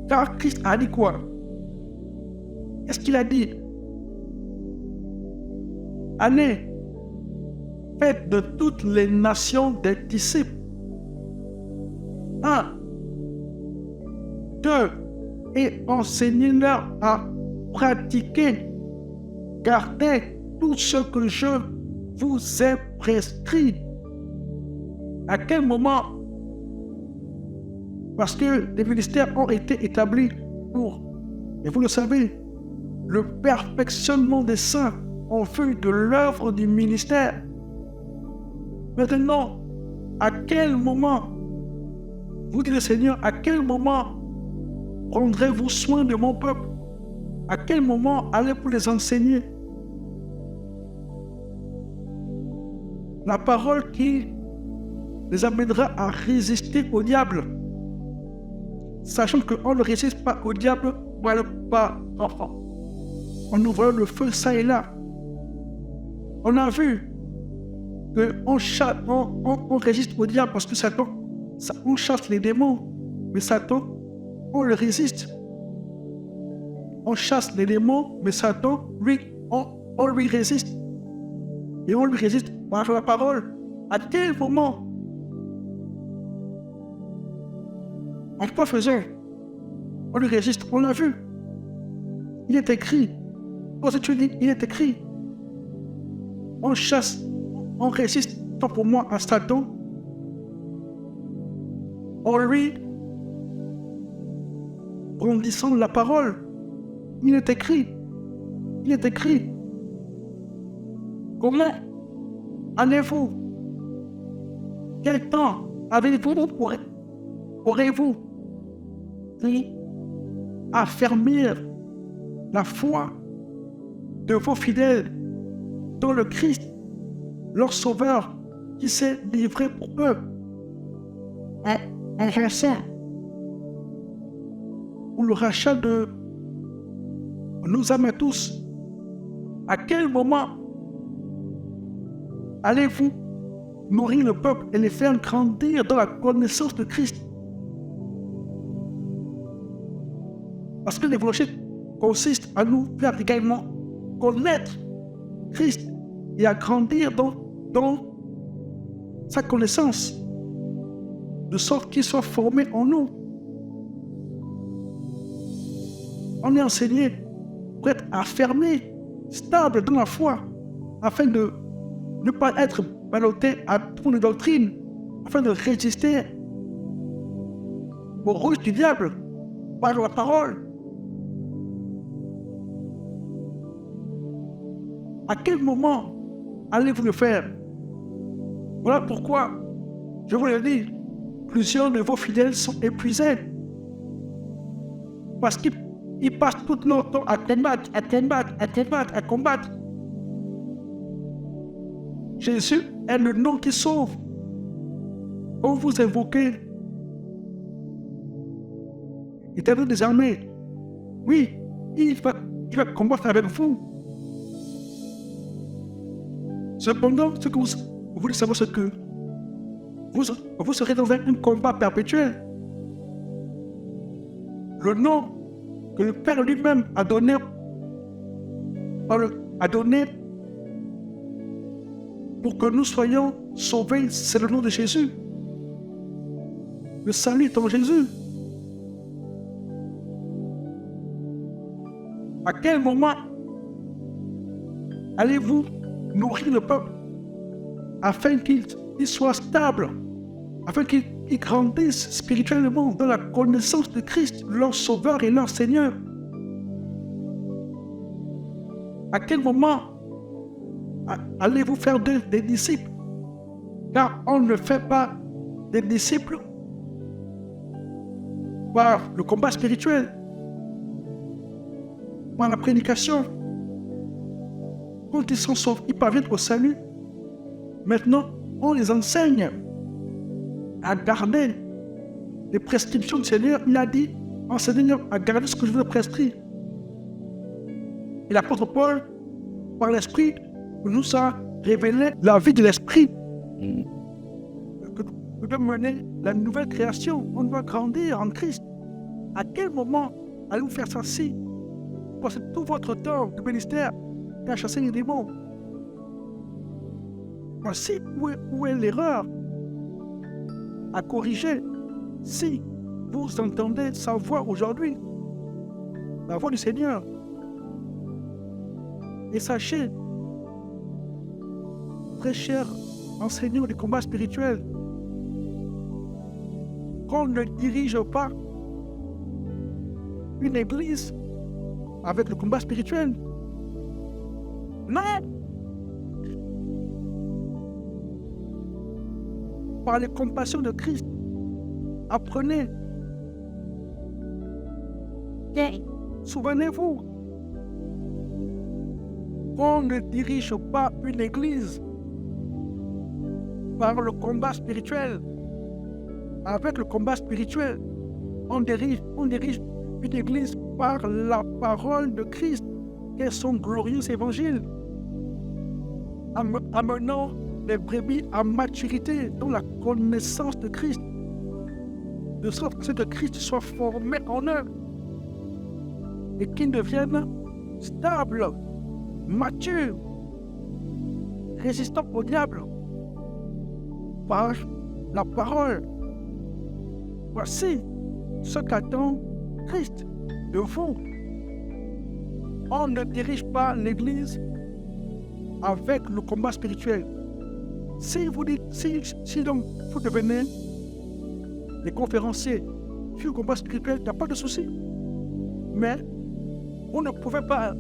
Car Christ a dit quoi? Qu'est-ce qu'il a dit? Allez, faites de toutes les nations des disciples. 1, 2, et enseignez-leur à pratiquer, garder tout ce que je vous ai prescrit. À quel moment? Parce que les ministères ont été établis pour, et vous le savez, le perfectionnement des saints en vue de l'œuvre du ministère. Maintenant, à quel moment, vous dites Seigneur, à quel moment prendrez-vous soin de mon peuple? À quel moment allez-vous les enseigner? La parole qui les amènera à résister au diable, sachant qu'on ne résiste pas au diable, pas en ouvrant le feu ça et là. On a vu qu'on résiste au diable parce que Satan, on chasse les démons, mais Satan, on le résiste. On chasse les démons, mais Satan, lui, on lui résiste. Et on lui résiste par la parole. À quel moment? En quoi faisant? On lui résiste, on l'a vu. Il est écrit. Aux études, il est écrit. On chasse, on résiste, tant pour moi, à Satan. En lui, brandissant la parole. Il est écrit. Il est écrit. Comment allez-vous? Quel temps avez-vous pourrez-vous affermir la foi de vos fidèles dans le Christ, leur Sauveur, qui s'est livré pour eux? Un rachat. Ou le rachat de nous âmes à tous. À quel moment allez-vous nourrir le peuple et les faire grandir dans la connaissance de Christ? Parce que l'évolution consiste à nous faire également connaître Christ et à grandir dans sa connaissance, de sorte qu'il soit formé en nous. On est enseigné pour être affermé, stable dans la foi, afin de ne pas être ballotté à toutes les doctrines, afin de résister aux ruses du diable par la parole. À quel moment allez-vous le faire? Voilà pourquoi, je vous le dis, plusieurs de vos fidèles sont épuisés. Parce qu'ils passent tout leur temps à combattre. Jésus est le nom qui sauve. Quand vous invoquez Éternel des armées, oui, il va combattre avec vous. Cependant, ce que vous voulez savoir, c'est que vous serez dans un combat perpétuel. Le nom que le Père lui-même a donné pour que nous soyons sauvés, c'est le nom de Jésus. Le salut est en Jésus. À quel moment allez-vous nourrir le peuple afin qu'il soit stable, afin qu'il grandisse spirituellement dans la connaissance de Christ, leur Sauveur et leur Seigneur? À quel moment allez-vous faire des disciples? Car on ne fait pas des disciples par le combat spirituel, par la prédication. Quand ils sont sauvés, ils parviennent au salut. Maintenant, on les enseigne à garder les prescriptions du Seigneur. Il a dit, enseignez-leur à garder ce que je vous ai prescrit. Et l'apôtre Paul, par l'Esprit, nous a révélé la vie de l'Esprit. Que nous devons mener la nouvelle création. On doit grandir en Christ. À quel moment allez-vous faire ça si vous passez tout votre temps de ministère à chasser les démons? Voici où est l'erreur à corriger. Si vous entendez sa voix aujourd'hui, la voix du Seigneur. Et sachez, très cher enseignant du combat spirituel, qu'on ne dirige pas une église avec le combat spirituel. Non! Par les compassions de Christ, apprenez. Souvenez-vous qu'on ne dirige pas une église par le combat spirituel. Avec le combat spirituel, on dirige une église par la parole de Christ et son glorieux évangile, amenant les brebis à maturité dans la connaissance de Christ, de sorte que ce Christ soit formé en eux et qu'ils deviennent stables, matures, résistants au diable par la parole. Voici ce qu'attend Christ de vous. On ne dirige pas l'Église avec le combat spirituel. Si donc vous devenez des conférenciers sur le combat spirituel, il n'y a pas de souci. Mais on ne pouvait pas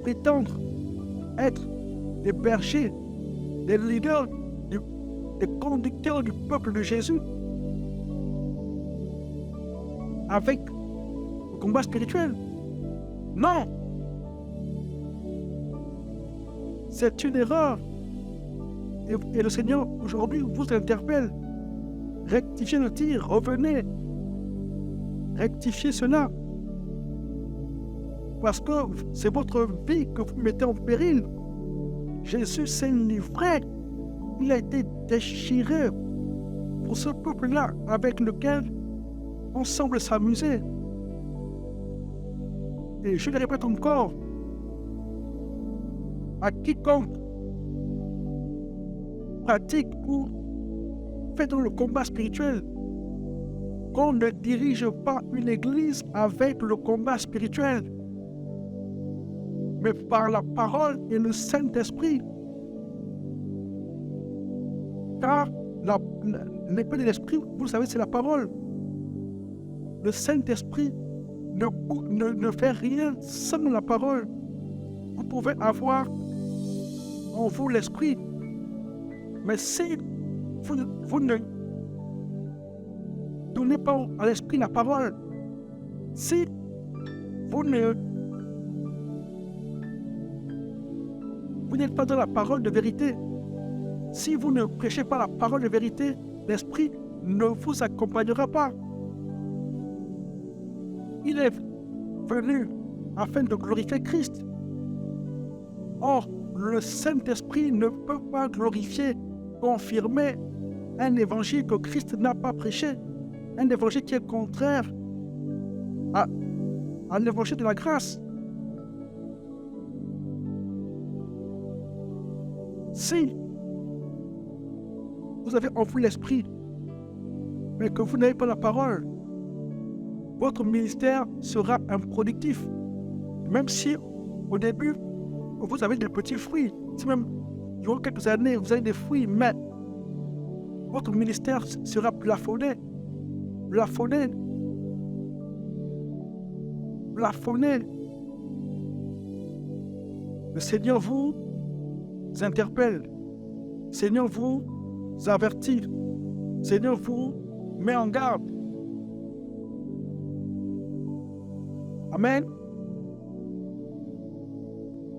prétendre être des bergers, des leaders, des conducteurs du peuple de Jésus avec le combat spirituel. Non! C'est une erreur. Et le Seigneur, aujourd'hui, vous interpelle. Rectifiez le tir, revenez. Rectifiez cela. Parce que c'est votre vie que vous mettez en péril. Jésus s'est livré. Il a été déchiré pour ce peuple-là avec lequel on semble s'amuser. Et je le répète encore, à quiconque pratique ou fait dans le combat spirituel, qu'on ne dirige pas une église avec le combat spirituel, mais par la parole et le Saint-Esprit. Car l'épée de l'Esprit, vous le savez, c'est la parole. Le Saint-Esprit ne fait rien sans la parole. Vous pouvez avoir en vous l'Esprit, mais si vous ne donnez pas à l'Esprit la parole, si vous n'êtes pas dans la parole de vérité, si vous ne prêchez pas la parole de vérité, l'Esprit ne vous accompagnera pas. Il est venu afin de glorifier Christ. Or, le Saint-Esprit ne peut pas glorifier, confirmer un évangile que Christ n'a pas prêché, un évangile qui est contraire à l'évangile de la grâce. Si vous avez en vous l'Esprit, mais que vous n'avez pas la parole, votre ministère sera improductif. Même si, au début, vous avez des petits fruits. Si même, durant quelques années, vous avez des fruits, mais votre ministère sera plafonné. Plafonné. Plafonné. Le Seigneur vous interpelle. Le Seigneur vous avertit. Le Seigneur vous met en garde. Amen.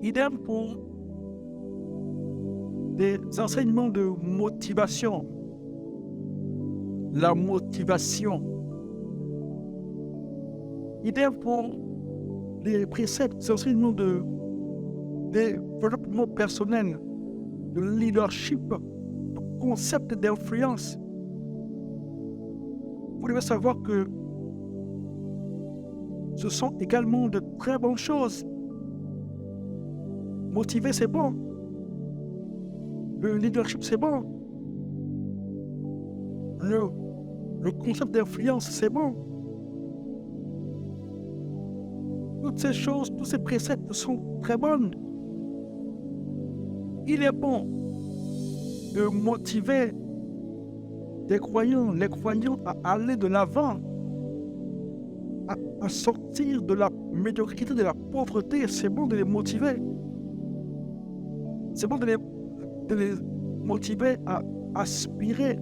Idem pour des enseignements de motivation. La motivation. Idem pour les préceptes, des enseignements de développement personnel, de leadership, de concept d'influence. Vous devez savoir que ce sont également de très bonnes choses. Motiver, c'est bon. Le leadership, c'est bon. Le concept d'influence, c'est bon. toutes ces choses, tous ces préceptes sont très bonnes. Il est bon de motiver les croyants à aller de l'avant, à sortir de la médiocrité, de la pauvreté. C'est bon de les motiver. C'est bon de les motiver à aspirer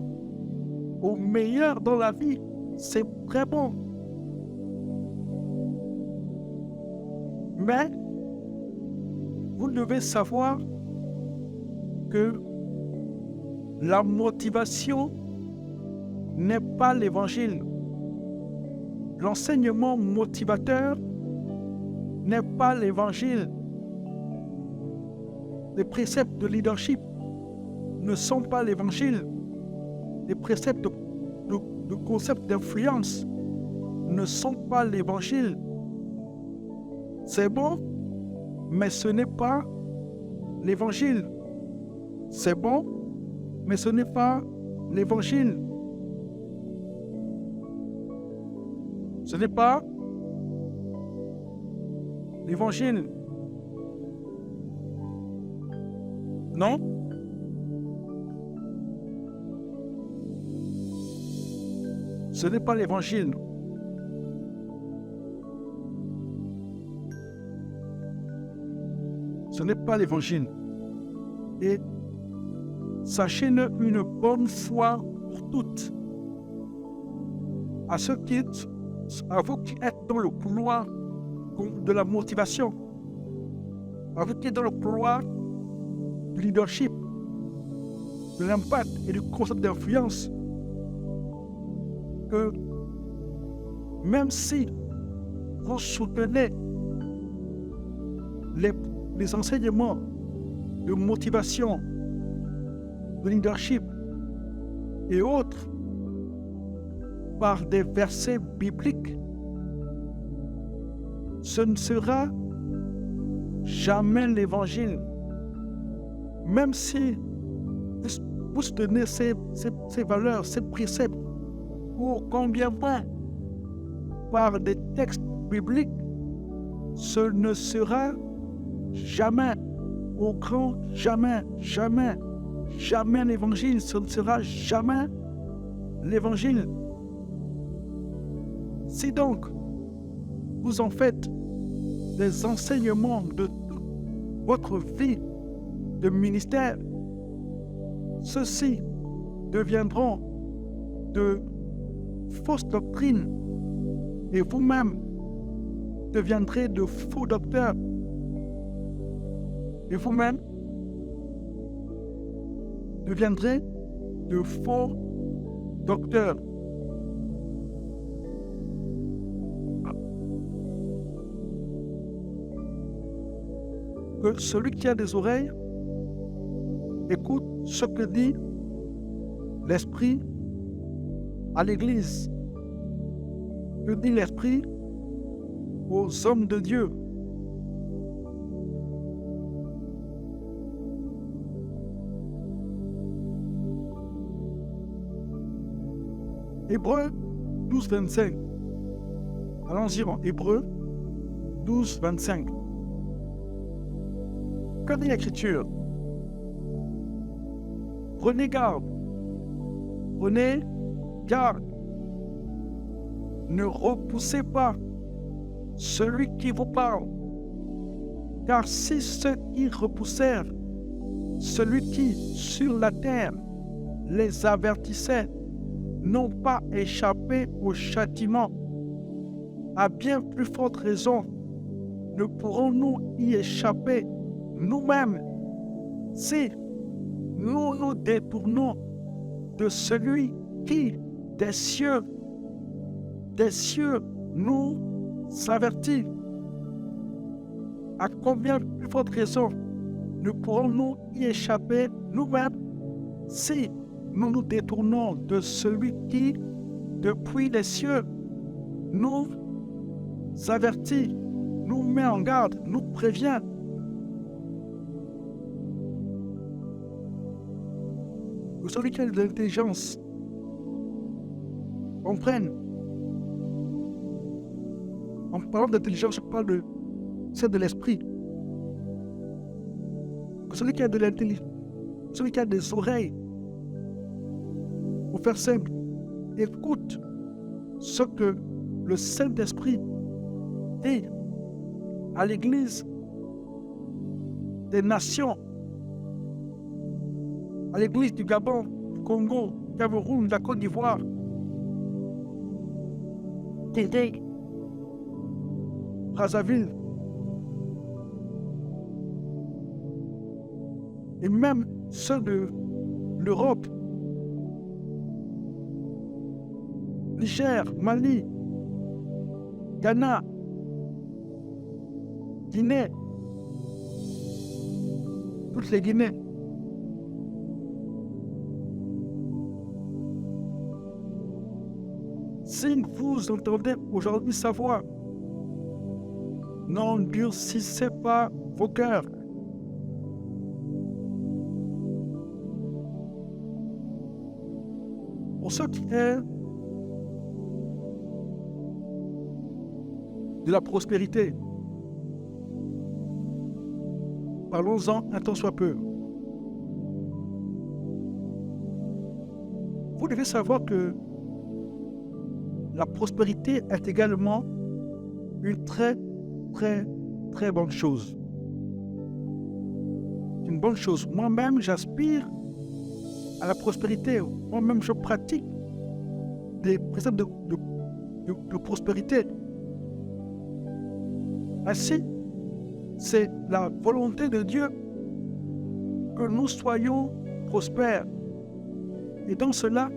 au meilleur dans la vie. C'est très bon. Mais vous devez savoir que la motivation n'est pas l'évangile. L'enseignement motivateur n'est pas l'évangile. Les préceptes de leadership ne sont pas l'évangile. Les préceptes de concept d'influence ne sont pas l'évangile. C'est bon, mais ce n'est pas l'évangile. C'est bon, mais ce n'est pas l'évangile. Ce n'est pas l'évangile. Non? Ce n'est pas l'évangile. Ce n'est pas l'évangile. Et sachez-le une bonne fois pour toutes. À vous qui êtes dans le couloir de la motivation, à vous qui êtes dans le couloir du leadership, de l'impact et du concept d'influence, que même si vous soutenez les enseignements de motivation, de leadership et autres par des versets bibliques, ce ne sera jamais l'évangile. Même si vous soutenez ces valeurs, ces préceptes, ou combien moins par des textes bibliques, ce ne sera jamais, au grand jamais, jamais, jamais l'évangile. Ce ne sera jamais l'évangile. Si donc vous en faites des enseignements de toute votre vie de ministère, ceux-ci deviendront de fausses doctrines et vous-même deviendrez de faux docteurs. Et vous-même deviendrez de faux docteurs. Que celui qui a des oreilles écoute ce que dit l'Esprit à l'Église. Que dit l'Esprit aux hommes de Dieu. Hébreux 12, 25. Allons-y en Hébreux 12, 25. Que dit l'Écriture? Prenez garde. Prenez garde. Ne repoussez pas celui qui vous parle. Car si ceux qui repoussèrent celui qui, sur la terre, les avertissait, n'ont pas échappé au châtiment, à bien plus forte raison, ne pourrons-nous y échapper nous-mêmes si nous nous détournons de celui qui, des cieux, nous avertit. À combien plus forte raison ne pourrons-nous y échapper nous-mêmes si nous nous détournons de celui qui, depuis les cieux, nous avertit, nous met en garde, nous prévient. Que celui qui a de l'intelligence comprenne En parlant d'intelligence, je parle de celle de l'esprit. Celui qui a de l'intelligence, celui qui a des oreilles, pour faire simple, écoute ce que le Saint-Esprit dit à l'Église des nations, à l'Église du Gabon, du Congo, du Cameroun, de la Côte d'Ivoire. Brazzaville. Et même ceux de l'Europe. Niger, Mali, Ghana, Guinée, toutes les Guinées. Si vous entendez aujourd'hui sa voix, n'endurcissez pas vos cœurs. Pour ce qui est de la prospérité, parlons-en un tant soit peu. Vous devez savoir que la prospérité est également une très bonne chose. C'est une bonne chose. Moi-même, j'aspire à la prospérité. Moi-même, je pratique des principes de prospérité. Ainsi, c'est la volonté de Dieu que nous soyons prospères. Et dans cela,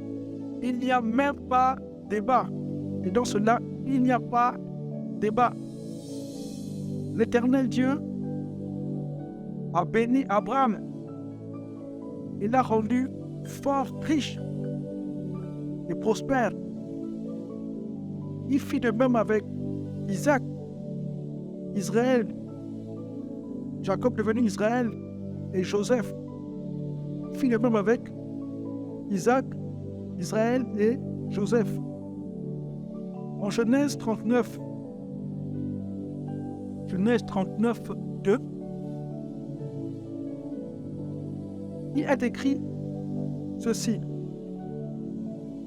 il n'y a même pas débat. Et dans cela, il n'y a pas débat. L'Éternel Dieu a béni Abraham. Il l'a rendu fort riche et prospère. Il fit de même avec Isaac, Israël, Jacob devenu Israël et Joseph. Il fit de même avec Isaac, Israël et Joseph. En Genèse 39, 2, il est écrit ceci.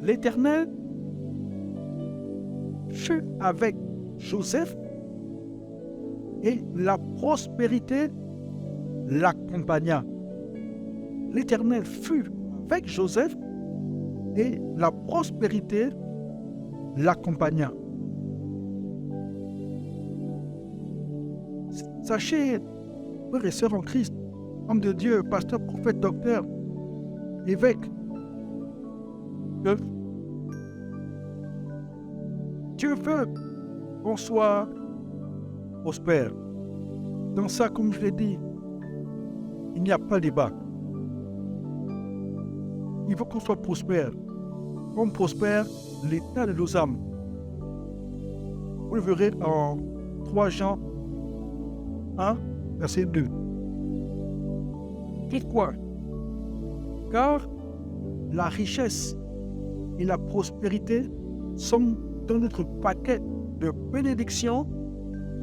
L'Éternel fut avec Joseph et la prospérité l'accompagna. L'Éternel fut avec Joseph et la prospérité l'accompagna. Sachez, frères et sœurs en Christ, hommes de Dieu, pasteurs, prophètes, docteurs, évêques, que Dieu veut qu'on soit prospère. Dans ça, comme je l'ai dit, il n'y a pas de débat. Il faut qu'on soit prospère. Comme prospère l'état de nos âmes. Vous le verrez en 3 Jean 1, verset 2. Pourquoi? Car la richesse et la prospérité sont dans notre paquet de bénédictions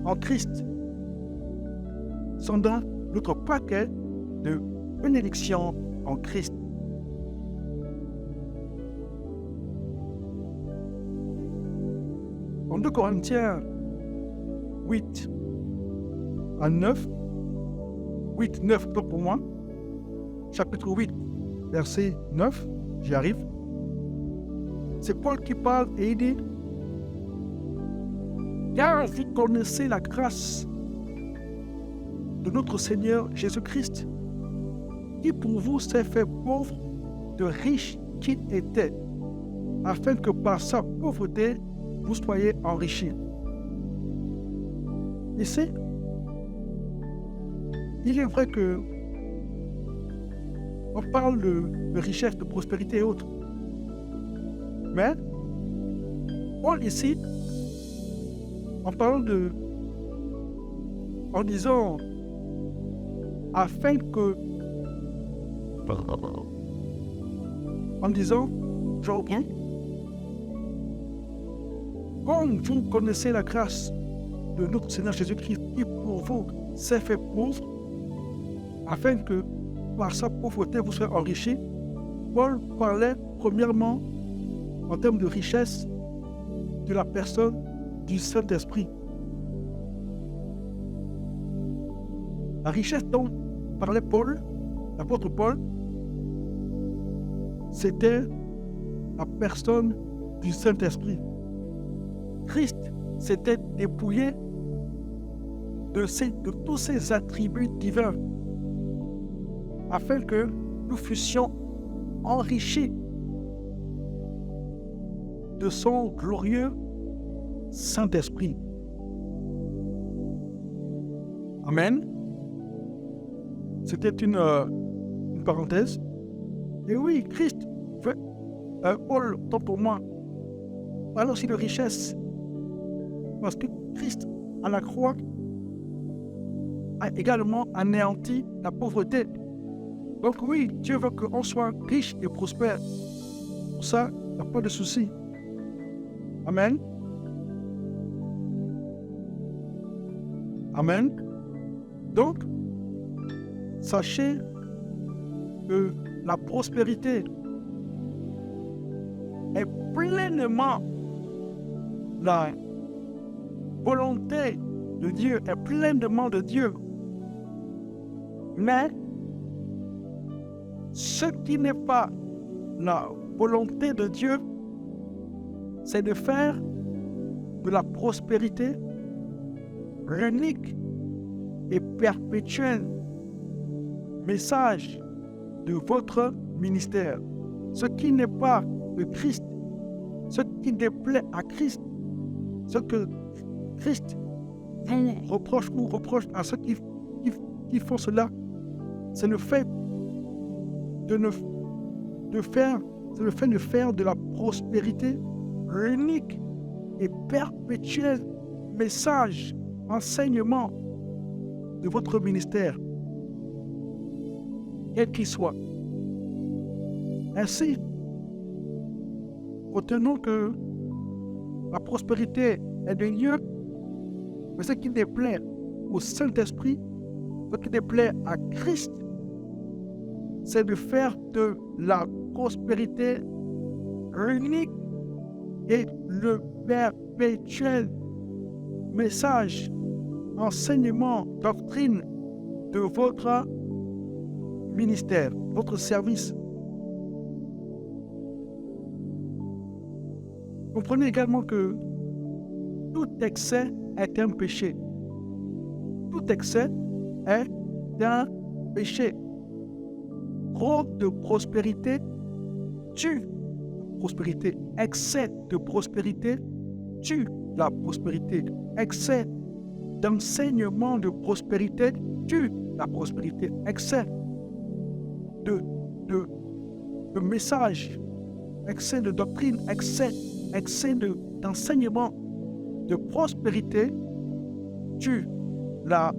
en Christ. Sont dans notre paquet de bénédictions en Christ. En 2 Corinthiens 8 à 9, 8, 9 pour moi, chapitre 8, verset 9, j'y arrive. C'est Paul qui parle et il dit: car vous connaissez la grâce de notre Seigneur Jésus-Christ, qui pour vous s'est fait pauvre de riche qu'il était, afin que par sa pauvreté, vous soyez enrichis. Ici, il est vrai que on parle de richesse, de prospérité et autres. Mais, Paul ici, en disant, afin que, en disant, je reprends, comme vous connaissez la grâce de notre Seigneur Jésus-Christ, qui pour vous s'est fait pauvre, afin que par sa pauvreté vous soyez enrichis. Paul parlait premièrement, en termes de richesse, de la personne du Saint-Esprit. La richesse dont parlait Paul, l'apôtre Paul, c'était la personne du Saint-Esprit. Christ s'était dépouillé de tous ses attributs divins, afin que nous fussions enrichis de son glorieux Saint-Esprit. Amen. C'était une parenthèse. Et oui, Christ, Paul, tant pour moi, parle aussi de richesse. Parce que Christ, à la croix, a également anéanti la pauvreté. Donc oui, Dieu veut qu'on soit riche et prospère. Pour ça, il n'y a pas de souci. Amen. Amen. Donc, sachez que la prospérité est pleinement la volonté de Dieu, est pleinement de Dieu. Mais ce qui n'est pas la volonté de Dieu, c'est de faire de la prospérité unique et perpétuelle message de votre ministère. Ce qui n'est pas de Christ, ce qui déplaît à Christ, ce que Christ reproche ou reproche à ceux qui font cela, c'est le fait de faire de la prospérité unique et perpétuel message, enseignement de votre ministère, quel qu'il soit. Ainsi, retenons que la prospérité est de Dieu, mais ce qui déplaît au Saint-Esprit, ce qui déplaît à Christ, c'est de faire de la prospérité unique et le perpétuel message, enseignement, doctrine de votre ministère, votre service. Comprenez également que tout excès est un péché. Tout excès est un péché. Trop de prospérité tue la prospérité. Excès de prospérité tue la prospérité. Excès d'enseignement de prospérité tue la prospérité. Excès de messages, excès de doctrine, excès d'enseignement de prospérité tue la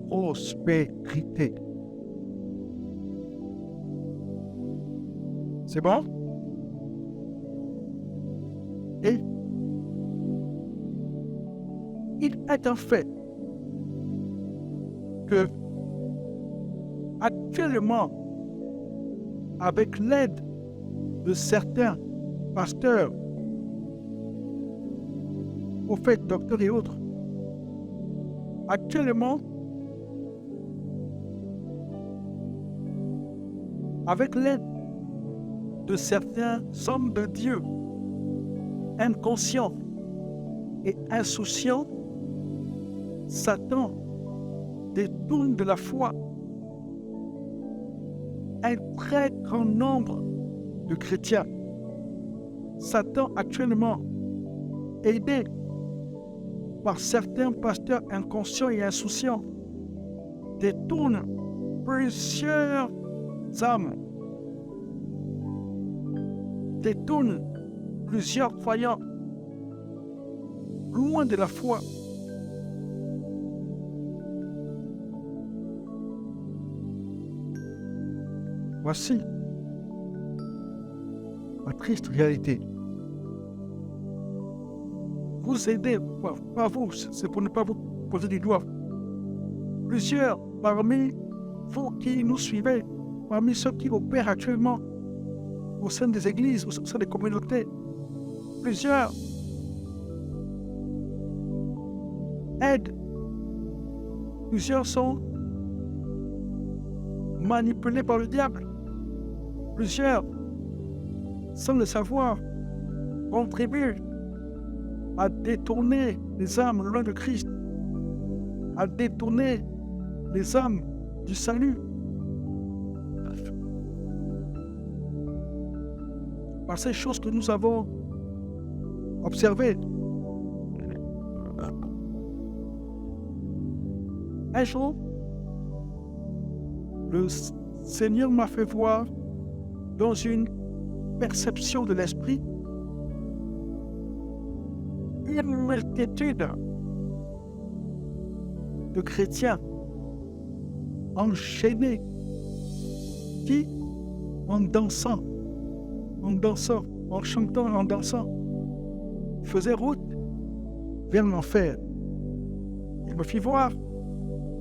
prospérité. C'est bon? Et il est un fait que actuellement, avec l'aide de certains pasteurs, prophètes, docteurs et autres, actuellement, avec l'aide de certains hommes de Dieu, inconscients et insouciants, Satan détourne de la foi un très grand nombre de chrétiens. Satan actuellement, aidé par certains pasteurs inconscients et insouciants, détourne plusieurs âmes, détourne plusieurs croyants loin de la foi. Voici la triste réalité. vous aider, pas vous, c'est pour ne pas vous poser du doigt. Plusieurs parmi vous qui nous suivez, parmi ceux qui opèrent actuellement au sein des églises, au sein des communautés, plusieurs aident, plusieurs sont manipulés par le diable, plusieurs, sans le savoir, contribuent à détourner les âmes loin de Christ, à détourner les âmes du salut. Par ces choses que nous avons observées. Un jour, le Seigneur m'a fait voir dans une perception de l'esprit une multitude de chrétiens enchaînés qui, en dansant, en chantant, en dansant, faisaient route vers l'enfer. Il me fit voir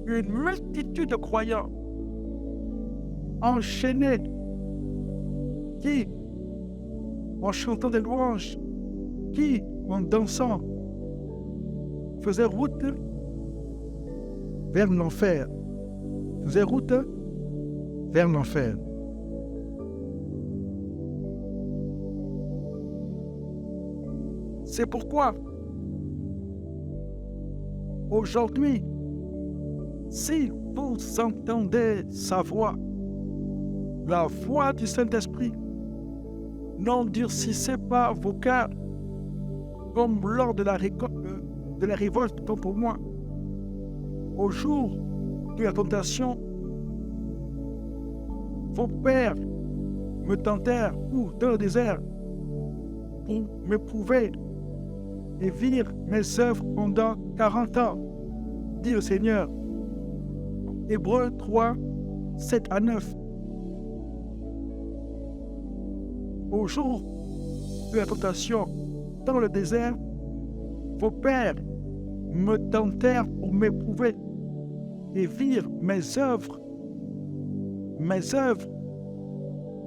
une multitude de croyants enchaînés qui, en chantant des louanges, qui, en dansant, faisaient route vers l'enfer. Faisaient route vers l'enfer. C'est pourquoi, aujourd'hui, si vous entendez sa voix, la voix du Saint-Esprit, n'endurcissez pas vos cœurs, comme lors de la révolte, tant pour moi. Au jour de la tentation, vos pères me tentèrent dans le désert pour m'éprouver et vivre mes œuvres pendant 40 ans, dit le Seigneur. Hébreux 3, 7 à 9. Au jour de la tentation, dans le désert, vos pères me tentèrent pour m'éprouver et vivre mes œuvres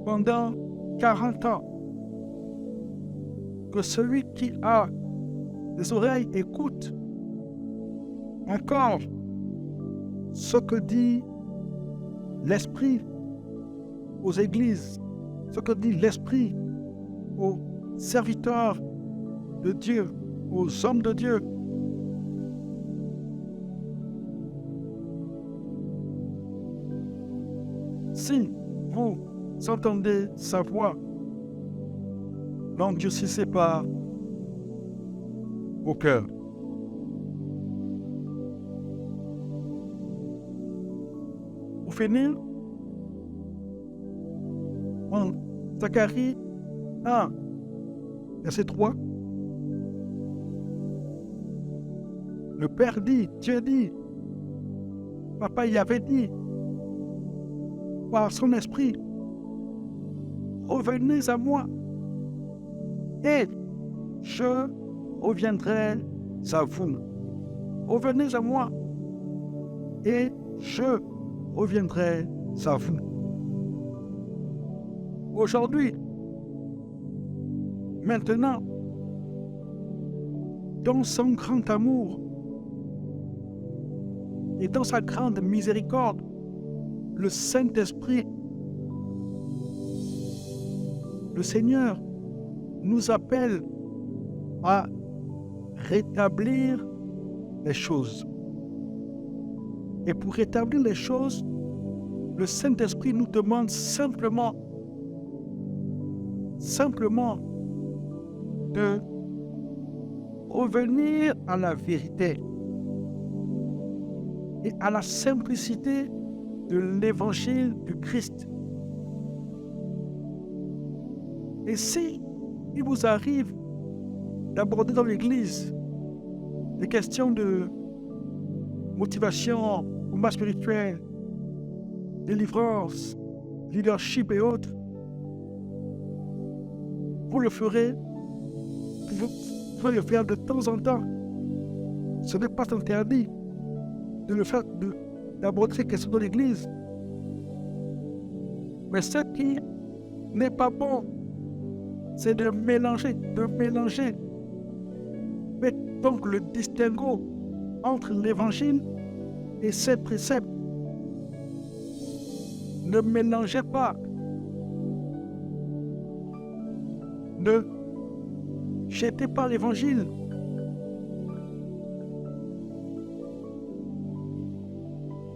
pendant 40 ans. Que celui qui a des oreilles écoute encore ce que dit l'Esprit aux églises, ce que dit l'Esprit aux serviteurs de Dieu, aux hommes de Dieu. Si vous entendez sa voix, n'endurcissez pas vos cœurs. Pour finir, en Zacharie 1, verset 3, le Père dit, Dieu dit, Papa y avait dit, par son esprit, revenez à moi et je reviendrai à vous. Revenez à moi et je reviendrai à vous. Aujourd'hui, maintenant, dans son grand amour et dans sa grande miséricorde, le Saint-Esprit, le Seigneur, nous appelle à rétablir les choses. Et pour rétablir les choses, le Saint-Esprit nous demande simplement de revenir à la vérité et à la simplicité de l'évangile du Christ. Et si il vous arrive d'aborder dans l'Église des questions de motivation, combat spirituel, délivrance, leadership et autres, vous le ferez Il faut le faire de temps en temps. Ce n'est pas interdit de le faire, d'aborder ces questions dans l'Église. Mais ce qui n'est pas bon, c'est de mélanger. Faites donc le distinguo entre l'Évangile et ses préceptes. Ne mélangez pas. Ne jetez pas l'Évangile.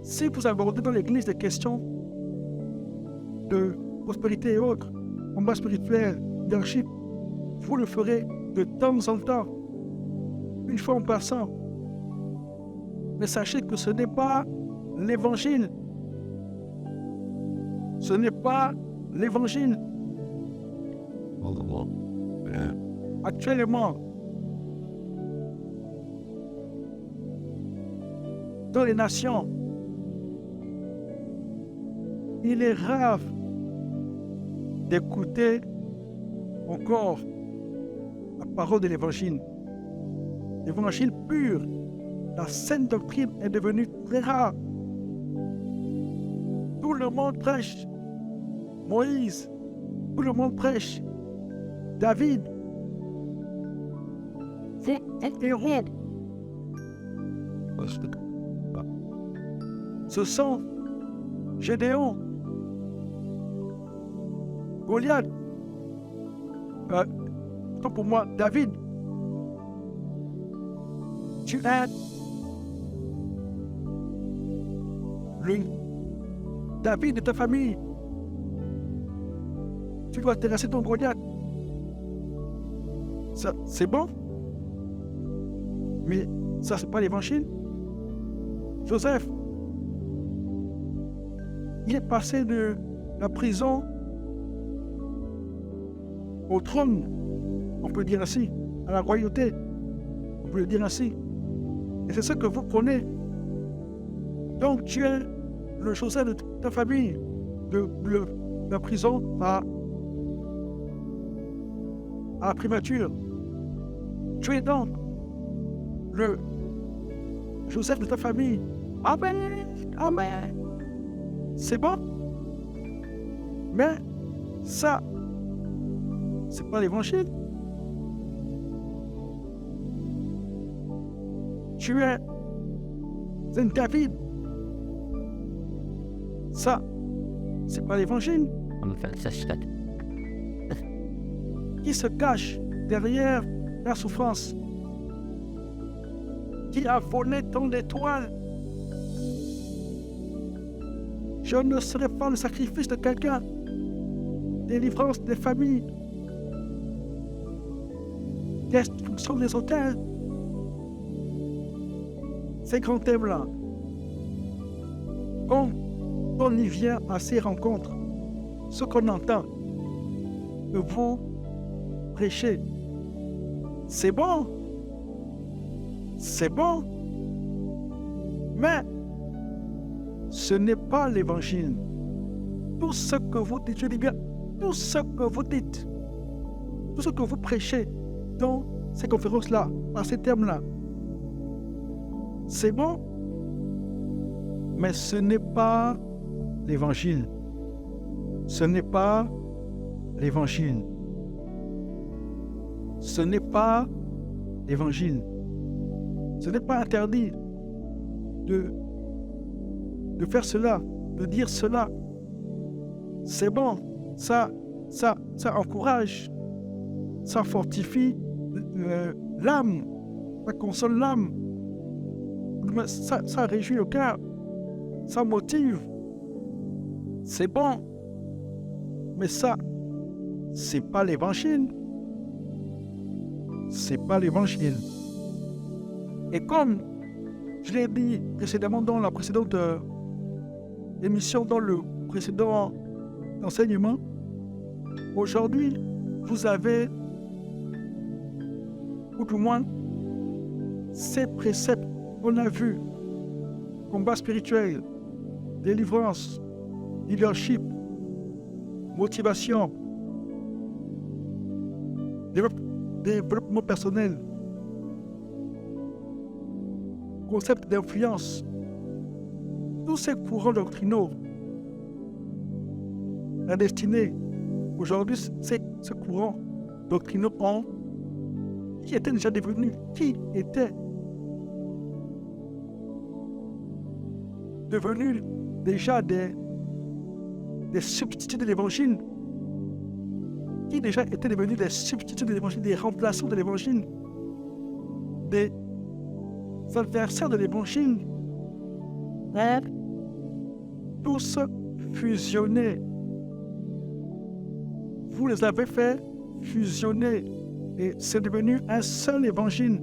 Si vous abordez dans l'Église des questions de prospérité et autres, combat spirituel, leadership, vous le ferez de temps en temps, une fois en passant. Mais sachez que ce n'est pas l'Évangile. Ce n'est pas l'Évangile. Actuellement, dans les nations, il est rare d'écouter encore la parole de l'Évangile. L'Évangile pur, la sainte doctrine est devenue très rare. Tout le monde prêche Moïse, tout le monde prêche David, c'est un héros. Ce sont Gédéon, Goliath, pour moi, David. Tu es le David de ta famille. Tu dois terrasser ton Goliath. Ça, c'est bon. Mais ça, c'est pas l'Évangile. Joseph, il est passé de la prison au trône, on peut dire ainsi, à la royauté, on peut le dire ainsi. Et c'est ce que vous prenez. Donc tu es le Joseph de ta famille, de la prison à la primature. Tu es donc le Joseph de ta famille. Amen, amen. C'est bon. Mais ça, c'est pas l'Évangile. Tu es un David. Ça, c'est pas l'Évangile. Qui se cache derrière la souffrance? Qui a volé ton étoile? Je ne serai pas le sacrifice de quelqu'un. Délivrance des familles. Destruction des hôtels. Ces grands thèmes-là. Quand on y vient à ces rencontres, ce qu'on entend, que vous prêchez, c'est bon. C'est bon. Mais ce n'est pas l'Évangile. Tout ce que vous dites, je dis bien, tout ce que vous dites, tout ce que vous prêchez dans ces conférences-là, par ces termes-là, c'est bon, mais ce n'est pas l'Évangile. Ce n'est pas l'Évangile. Ce n'est pas l'Évangile. Ce n'est pas interdit de faire cela, de dire cela. C'est bon, ça encourage, ça fortifie l'âme, ça console l'âme, ça réjouit le cœur, ça motive. C'est bon, mais ça, c'est pas l'Évangile. C'est pas l'Évangile. Et comme je l'ai dit précédemment dans la précédente émission, dans le précédent enseignement, aujourd'hui, vous avez, ou du moins, ces préceptes qu'on a vus: combat spirituel, délivrance, leadership, motivation, développement personnel, concepts d'influence, tous ces courants doctrinaux, la destinée, aujourd'hui, ces courants doctrinaux qui étaient déjà devenus déjà des substituts de l'évangile, qui déjà étaient devenus des substituts de l'évangile, des remplaçants de l'évangile, des adversaires de l'évangile, tous fusionnés. Vous les avez fait fusionner et c'est devenu un seul évangile.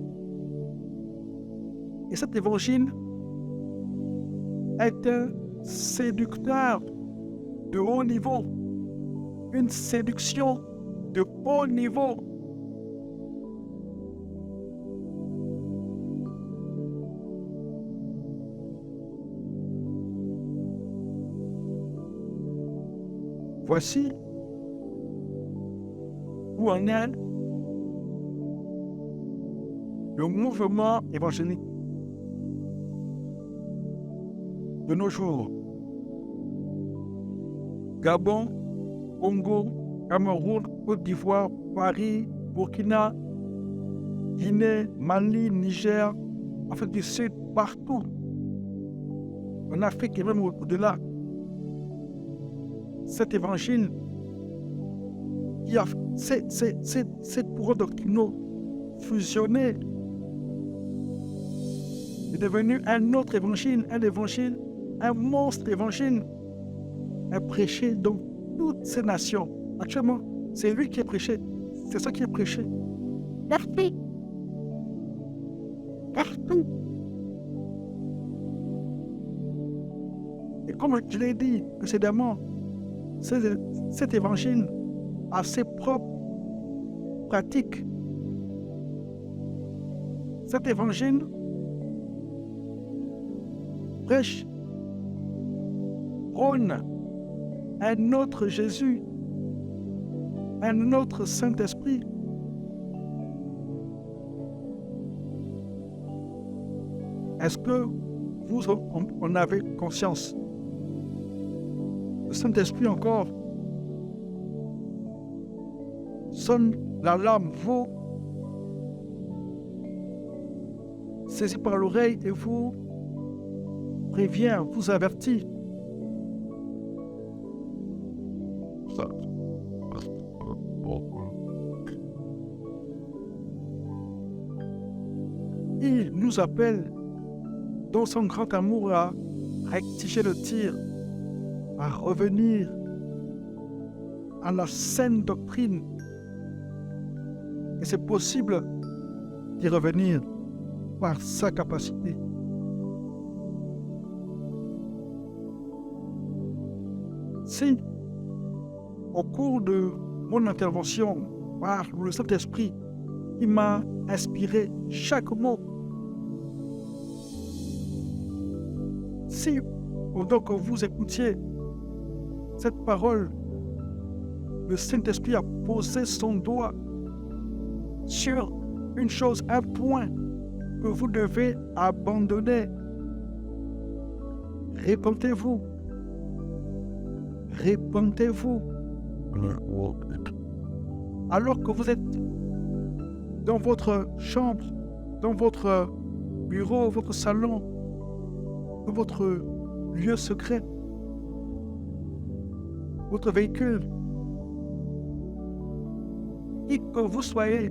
Et cet évangile est un séducteur de haut niveau, une séduction de haut niveau. Voici où en est le mouvement évangélique de nos jours. Gabon, Congo, Cameroun, Côte d'Ivoire, Paris, Burkina, Guinée, Mali, Niger, Afrique du Sud, partout. En Afrique et même au-delà. Cet évangile, ces courants doctrinaux fusionnés est devenu un autre évangile, un monstre évangile, est prêché dans toutes ces nations. Actuellement, c'est lui qui est prêché, c'est ça qui est prêché. Et comme je l'ai dit précédemment, cet évangile a ses propres pratiques. Cet évangile prêche, prône un autre Jésus, un autre Saint-Esprit. Est-ce que vous en avez conscience? Le Saint-Esprit encore sonne l'alarme, vous saisit par l'oreille et vous prévient, vous avertit. Il nous appelle dans son grand amour à rectifier le tir, à revenir à la saine doctrine. Et c'est possible d'y revenir par sa capacité. Si, au cours de mon intervention, par le Saint-Esprit, il m'a inspiré chaque mot, si, pendant que vous écoutiez cette parole, le Saint-Esprit a posé son doigt sur une chose, un point que vous devez abandonner. Répentez-vous. Répentez-vous. Alors que vous êtes dans votre chambre, dans votre bureau, votre salon, dans votre lieu secret, votre véhicule, qui que vous soyez,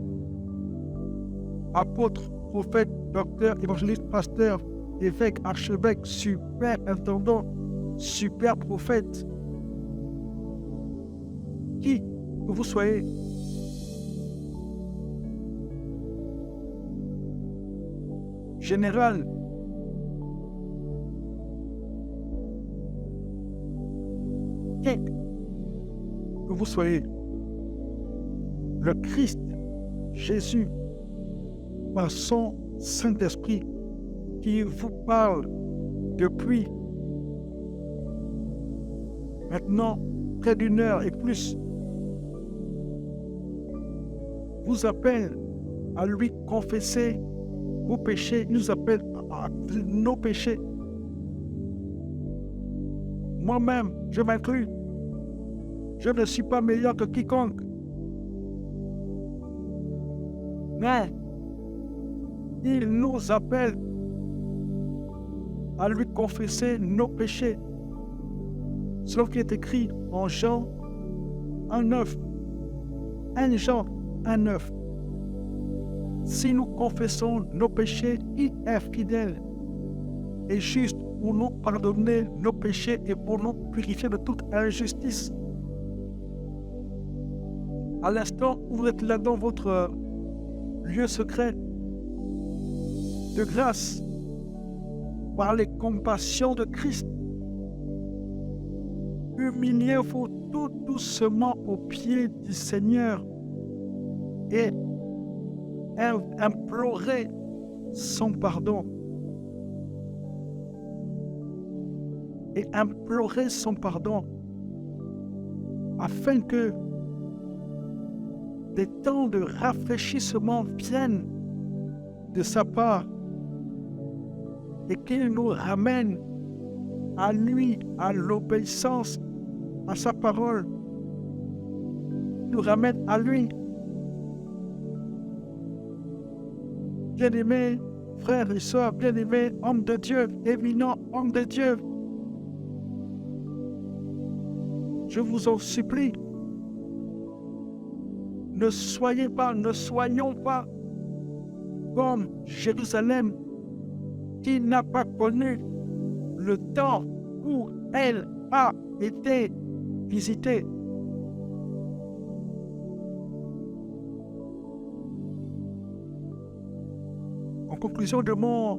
apôtre, prophète, docteur, évangéliste, pasteur, évêque, archevêque, super intendant, super prophète, qui que vous soyez, général, qui que vous soyez, le Christ, Jésus, par son Saint-Esprit, qui vous parle depuis maintenant près d'une heure et plus, vous appelle à lui confesser vos péchés, il nous appelle nos péchés. Moi-même, je m'inclus. Je ne suis pas meilleur que quiconque. Mais il nous appelle à lui confesser nos péchés. Selon ce qui est écrit en Jean 1,9. 1 Jean 1,9. Si nous confessons nos péchés, il est fidèle et juste pour nous pardonner nos péchés et pour nous purifier de toute injustice. À l'instant où vous êtes là dans votre lieu secret de grâce, par les compassions de Christ, humiliez-vous tout doucement aux pieds du Seigneur et implorez son pardon. Et implorez son pardon afin que des temps de rafraîchissement viennent de sa part et qu'il nous ramène à lui, à l'obéissance, à sa parole, nous ramène à lui. Bien-aimés frères et sœurs, bien-aimés hommes de Dieu, éminents hommes de Dieu, je vous en supplie, ne soyons pas comme Jérusalem qui n'a pas connu le temps où elle a été visitée. En conclusion de mon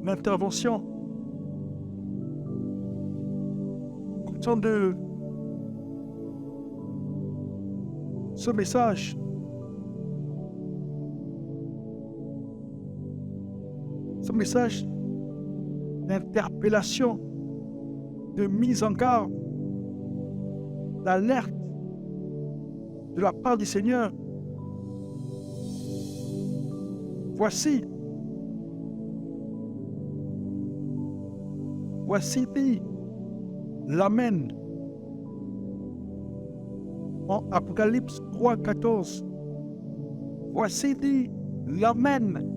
intervention, en conclusion de ce message, d'interpellation, de mise en garde, d'alerte de la part du Seigneur. Voici dit l'Amen en Apocalypse 3,14. Voici dit l'Amen,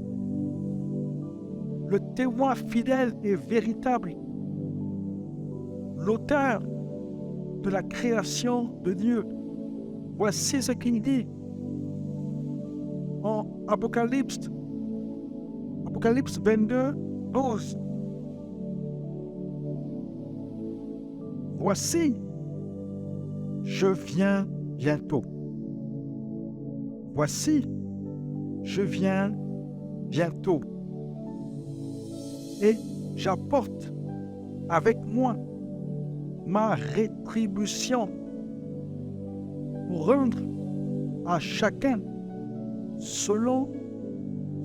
le témoin fidèle et véritable, l'auteur de la création de Dieu. Voici ce qu'il dit en Apocalypse 22, 12. Voici, je viens bientôt. Voici, je viens bientôt. Et j'apporte avec moi ma rétribution pour rendre à chacun selon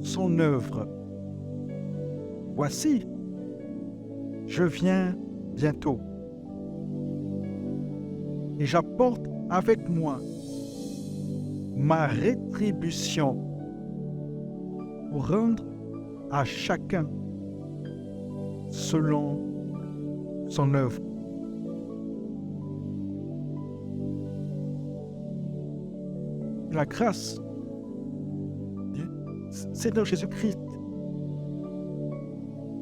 son œuvre. Voici, je viens bientôt. Et j'apporte avec moi ma rétribution pour rendre à chacun selon son œuvre. La grâce du Seigneur Jésus-Christ,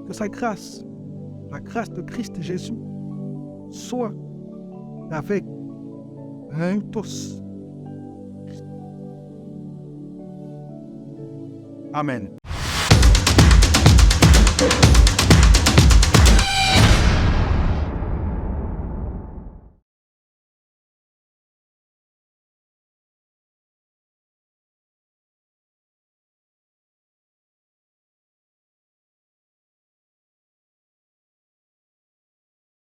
que sa grâce, la grâce de Christ Jésus, soit avec nous tous. Amen.